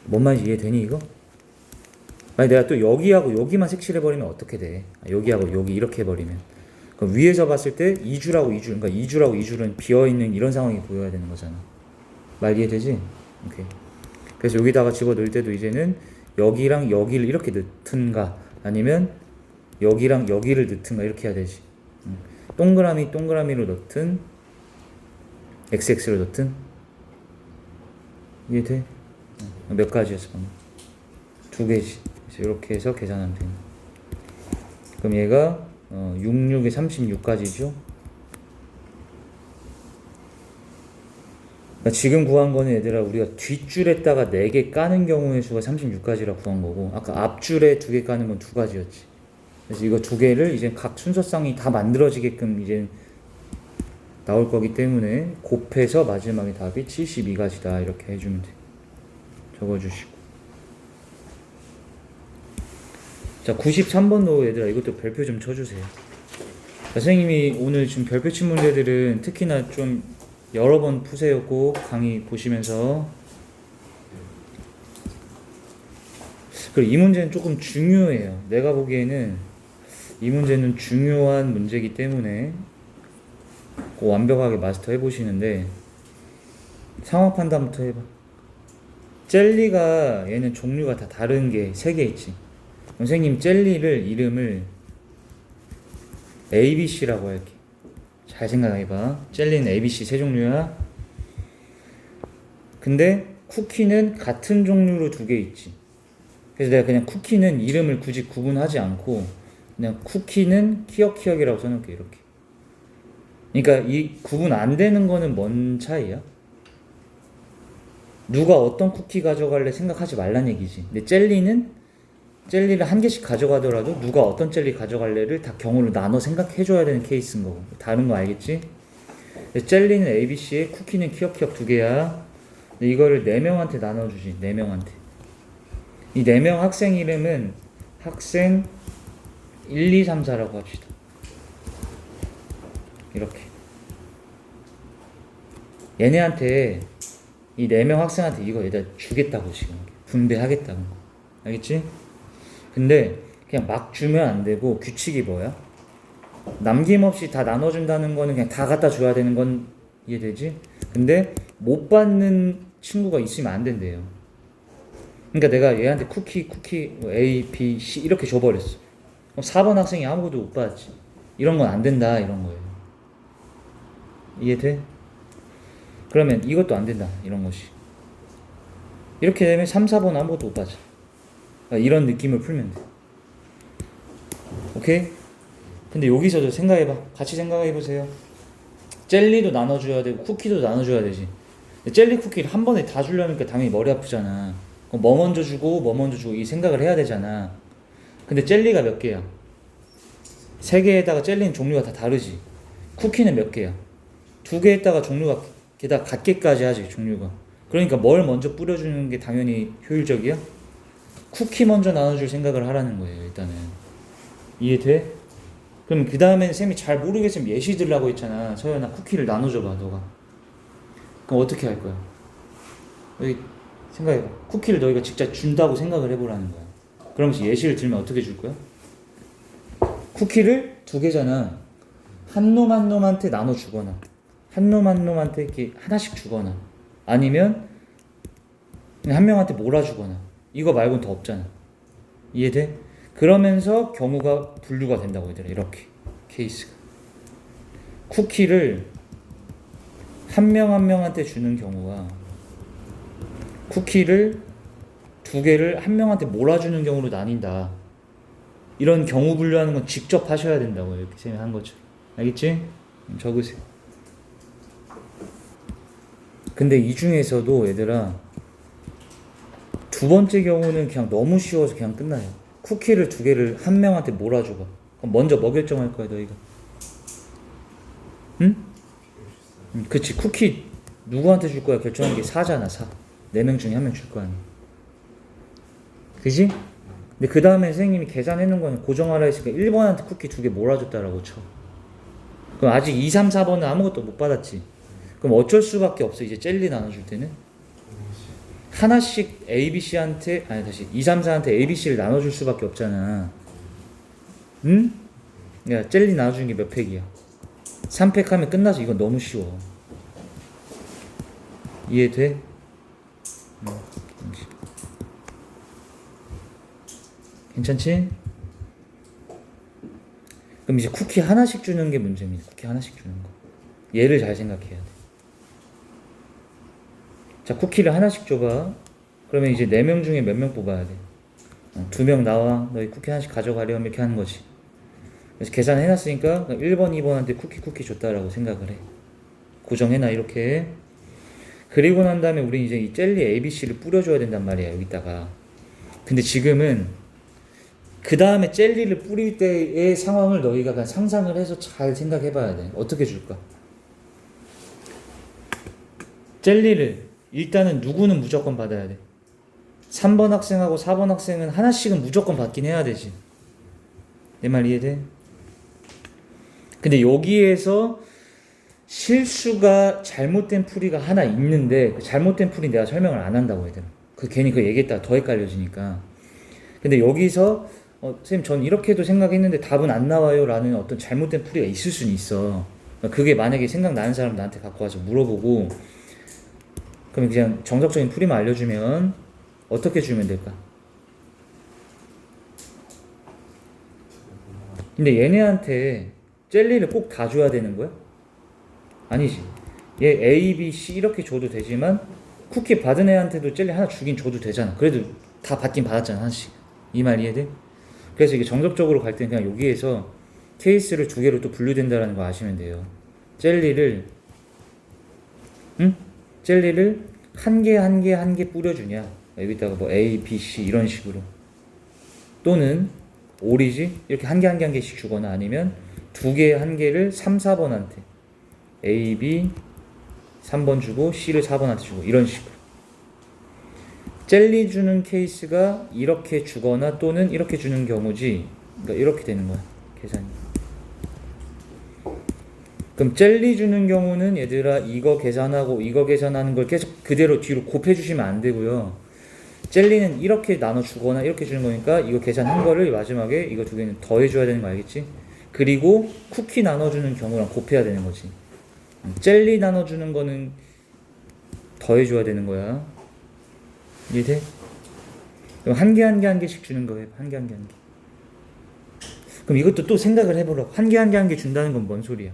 뭔 말인지 이해되니, 이거? 만약 내가 또 여기하고 여기만 색칠해버리면 어떻게 돼? 여기하고 여기 이렇게 해버리면. 그럼 위에서 봤을 때 2줄하고 2줄, 그러니까 2줄하고 2줄은 비어있는 이런 상황이 보여야 되는 거잖아. 말 이해되지? 오케이. 그래서 여기다가 집어넣을 때도 이제는 여기랑 여기를 이렇게 넣든가 아니면 여기랑 여기를 넣든가 이렇게 해야 되지. 동그라미 동그라미로 넣든 XX로 넣든. 이해돼? 몇 가지였어 방금? 두 개지. 그래서 이렇게 해서 계산하면 돼. 그럼 얘가 66에 36까지죠. 그러니까 지금 구한 거는 얘들아 우리가 뒷줄에다가 4개 까는 경우의 수가 36가지라 구한 거고, 아까 앞줄에 2개 까는 건 2가지였지. 그래서 이거 2개를 이제 각 순서상이 다 만들어지게끔 이제 나올 거기 때문에 곱해서 마지막에 답이 72가지다 이렇게 해주면 돼. 적어주시고. 자, 93번도 얘들아 이것도 별표 좀 쳐주세요. 선생님이 오늘 지금 별표 친 문제들은 특히나 좀 여러 번 푸세요. 꼭 강의 보시면서. 그리고 이 문제는 조금 중요해요. 내가 보기에는 이 문제는 중요한 문제이기 때문에 꼭 완벽하게 마스터 해보시는데, 상황 판단부터 해봐. 젤리가 얘는 종류가 다 다른 게 3개 있지. 선생님 젤리를 이름을 ABC라고 할게. 잘 생각해봐. 젤리는 ABC 3종류야. 근데 쿠키는 같은 종류로 2개 있지. 그래서 내가 그냥 쿠키는 이름을 굳이 구분하지 않고 그냥 쿠키는 키역키역이라고 써놓을게. 이렇게. 그러니까 이 구분 안 되는 거는 뭔 차이야? 누가 어떤 쿠키 가져갈래 생각하지 말란 얘기지. 근데 젤리를 한 개씩 가져가더라도 누가 어떤 젤리 가져갈래를 다 경우를 나눠 생각해줘야 되는 케이스인 거고. 다른 거 알겠지? 젤리는 ABC에 쿠키는 키역키역 2개야. 근데 이거를 4명한테 나눠주지. 4명한테. 이 4명 학생 이름은 학생 1, 2, 3, 4라고 합시다. 이렇게. 얘네한테 이 4명 학생한테 이거 얘다 주겠다고 지금 분배하겠다는 거. 알겠지? 근데 그냥 막 주면 안 되고 규칙이 뭐야? 남김없이 다 나눠준다는 거는 그냥 다 갖다 줘야 되는 건 이해되지? 근데 못 받는 친구가 있으면 안 된대요. 그러니까 내가 얘한테 쿠키 A, B, C 이렇게 줘버렸어. 그럼 4번 학생이 아무것도 못 받았지. 이런 건 안 된다 이런 거예요. 이해돼? 그러면 이것도 안 된다 이런 것이. 이렇게 되면 3, 4번 아무것도 못 받아. 이런 느낌을 풀면 돼. 오케이? 근데 여기서도 생각해봐. 같이 생각해보세요. 젤리도 나눠줘야 되고 쿠키도 나눠줘야 되지. 젤리 쿠키를 한 번에 다 주려니까 당연히 머리 아프잖아. 그럼 뭐 먼저 주고 뭐 먼저 주고 이 생각을 해야 되잖아. 근데 젤리가 몇 개야? 3개에다가 젤리는 종류가 다 다르지. 쿠키는 몇 개야? 2개에다가 종류가 게다가 같게까지 하지 종류가. 그러니까 뭘 먼저 뿌려주는 게 당연히 효율적이야? 쿠키 먼저 나눠줄 생각을 하라는 거예요. 일단은 이해돼? 그럼 그 다음에는 쌤이 잘 모르겠으면 예시 들라고 했잖아. 서연아 쿠키를 나눠줘봐 너가. 그럼 어떻게 할 거야? 여기 생각해봐. 쿠키를 너희가 직접 준다고 생각을 해보라는 거야. 그러면서 예시를 들면 어떻게 줄 거야? 쿠키를 2개잖아. 한 놈 한 놈한테 나눠 주거나 한 놈 한 놈한테 이렇게 하나씩 주거나 아니면 그냥 한 명한테 몰아주거나 이거 말고는 더 없잖아. 이해돼? 그러면서 경우가 분류가 된다고 얘들아. 이렇게 케이스가 쿠키를 한 명 한 명한테 주는 경우와 쿠키를 두 개를 한 명한테 몰아주는 경우로 나뉜다. 이런 경우 분류하는 건 직접 하셔야 된다고 이렇게 쌤이 한 것처럼. 알겠지? 적으세요. 근데 이 중에서도 얘들아 두 번째 경우는 그냥 너무 쉬워서 그냥 끝나요. 쿠키를 두 개를 한 명한테 몰아줘봐. 그럼 먼저 뭐 결정할 거야 너희가? 응? 그치. 쿠키 누구한테 줄 거야 결정하는 게 4잖아. 4. 4명 중에 한 명 줄 거 아니야. 그지? 근데 그 다음에 선생님이 계산해 놓은 거는 고정하라 했으니까 1번한테 쿠키 두 개 몰아줬다라고 쳐. 그럼 아직 2, 3, 4번은 아무것도 못 받았지. 그럼 어쩔 수밖에 없어. 이제 젤리 나눠줄 때는 하나씩 ABC한테 아니 다시 2, 3, 4한테 ABC를 나눠줄 수밖에 없잖아. 응? 야 젤리 나눠주는 게 몇 팩이야? 3팩 하면 끝나서. 이건 너무 쉬워. 이해돼? 괜찮지? 그럼 이제 쿠키 하나씩 주는 게 문제입니다. 쿠키 하나씩 주는 거. 얘를 잘 생각해야 돼. 자, 쿠키를 하나씩 줘봐. 그러면 이제 4명 중에 몇 명 뽑아야 돼? 2명 나와. 너희 쿠키 하나씩 가져가렴. 이렇게 하는 거지. 그래서 계산해놨으니까 1번, 2번한테 쿠키 줬다라고 생각을 해. 고정해놔 이렇게. 그리고 난 다음에 우리 이제 이 젤리 ABC를 뿌려줘야 된단 말이야. 여기다가. 근데 지금은 그 다음에 젤리를 뿌릴 때의 상황을 너희가 그냥 상상을 해서 잘 생각해봐야 돼. 어떻게 줄까? 젤리를 일단은 누구는 무조건 받아야 돼. 3번 학생하고 4번 학생은 하나씩은 무조건 받긴 해야 되지. 내 말 이해돼? 근데 여기에서 실수가 잘못된 풀이가 하나 있는데 그 잘못된 풀이 내가 설명을 안 한다고 얘들아. 그 괜히 그 얘기했다가 더 헷갈려지니까. 근데 여기서 선생님 전 이렇게도 생각했는데 답은 안 나와요 라는 어떤 잘못된 풀이가 있을 수는 있어. 그게 만약에 생각나는 사람 나한테 갖고 와서 물어보고 그러면 그냥 정석적인 풀이만 알려주면 어떻게 주면 될까? 근데 얘네한테 젤리를 꼭 다 줘야 되는 거야? 아니지. 얘 A, B, C 이렇게 줘도 되지만 쿠키 받은 애한테도 젤리 하나 주긴 줘도 되잖아. 그래도 다 받긴 받았잖아 하나씩. 이 말 이해돼? 그래서 이게 정석적으로 갈 때는 그냥 여기에서 케이스를 두 개로 또 분류된다라는 거 아시면 돼요. 젤리를 한 개 뿌려주냐? 여기다가 뭐 A, B, C 이런 식으로. 또는 오리지 이렇게 한 개씩 주거나 아니면 두 개 한 개를 3, 4번한테 A, B 3번 주고 C를 4번한테 주고 이런 식으로. 젤리 주는 케이스가 이렇게 주거나 또는 이렇게 주는 경우지. 그러니까 이렇게 되는 거야 계산이. 그럼 젤리 주는 경우는 얘들아 이거 계산하고 이거 계산하는 걸 계속 그대로 뒤로 곱해주시면 안 되고요. 젤리는 이렇게 나눠 주거나 이렇게 주는 거니까 이거 계산한 거를 마지막에 이거 두 개는 더해줘야 되는 거 알겠지? 그리고 쿠키 나눠주는 경우랑 곱해야 되는 거지. 젤리 나눠주는 거는 더해줘야 되는 거야. 이해돼? 그럼 한 개씩 주는 거예요. 한 개. 그럼 이것도 또 생각을 해보라고. 한 개 준다는 건 뭔 소리야?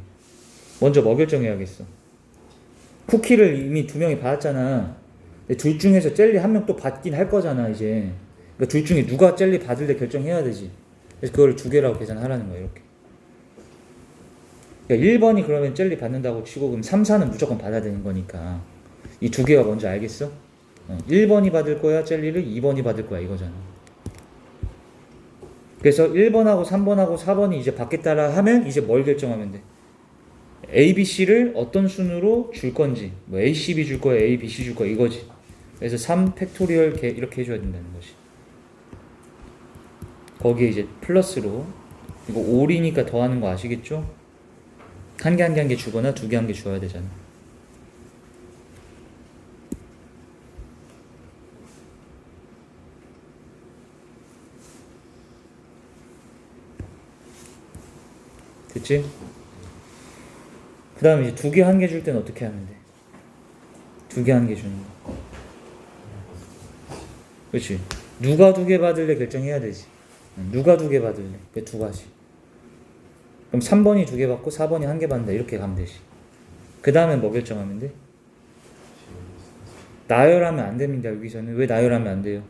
먼저 뭐 결정해야겠어? 쿠키를 이미 2명이 받았잖아. 근데 둘 중에서 젤리 한 명 또 받긴 할 거잖아 이제. 그러니까 둘 중에 누가 젤리 받을래 결정해야 되지. 그래서 그거를 2개라고 계산하라는 거야 이렇게. 그러니까 1번이 그러면 젤리 받는다고 치고 그럼 3, 4는 무조건 받아야 되는 거니까 이 2개가 뭔지 알겠어? 1번이 받을 거야 젤리를 2번이 받을 거야 이거잖아. 그래서 1번하고 3번하고 4번이 이제 받겠다라 하면 이제 뭘 결정하면 돼? A, B, C를 어떤 순으로 줄 건지 뭐 A, C, B 줄 거야 A, B, C 줄 거야 이거지. 그래서 3 팩토리얼 이렇게 해줘야 된다는 거지. 거기에 이제 플러스로 이거 5이니까 더하는 거 아시겠죠? 한 개 주거나 2개 줘야 되잖아. 됐지? 그 다음에 이제 2개 1개 줄 때는 어떻게 하면 돼? 2개 1개 주는 거. 그렇지. 누가 2개 받을래 결정해야 되지. 누가 2개 받을래. 그 2가지. 그럼 3번이 2개 받고 4번이 1개 받는다. 이렇게 가면 되지. 그 다음에 뭐 결정하면 돼? 나열하면 안 됩니다. 여기서는. 왜 나열하면 안 돼요?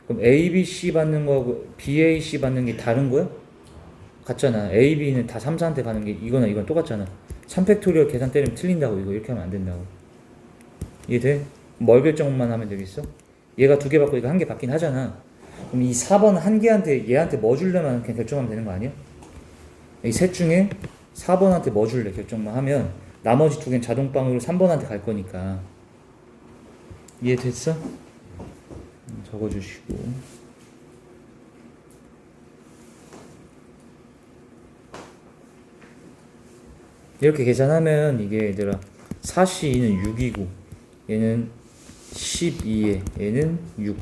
그럼 A, B, C 받는 거하고 B, A, C 받는 게 다른 거야? 같잖아. A, B는 다 3, 4한테 가는 게 이거나 이건 똑같잖아. 3팩토리얼 계산 때리면 틀린다고. 이거 이렇게 하면 안 된다고. 이해돼? 뭘 결정만 하면 되겠어? 얘가 2개 받고 얘가 1개 받긴 하잖아. 그럼 이 4번 1개한테 얘한테 뭐 주려면 그냥 결정하면 되는 거 아니야? 이 셋 중에 4번한테 뭐 줄래 결정만 하면 나머지 2개는 자동방으로 3번한테 갈 거니까. 이해됐어? 적어주시고. 이렇게 계산하면 이게 얘들아 4C는 6이고 얘는 12에 얘는 6.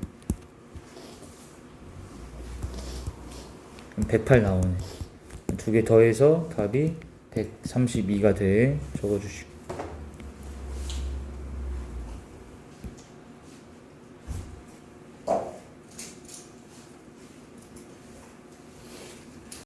108 나오네. 2개 더해서 답이 132가 돼. 적어주시고.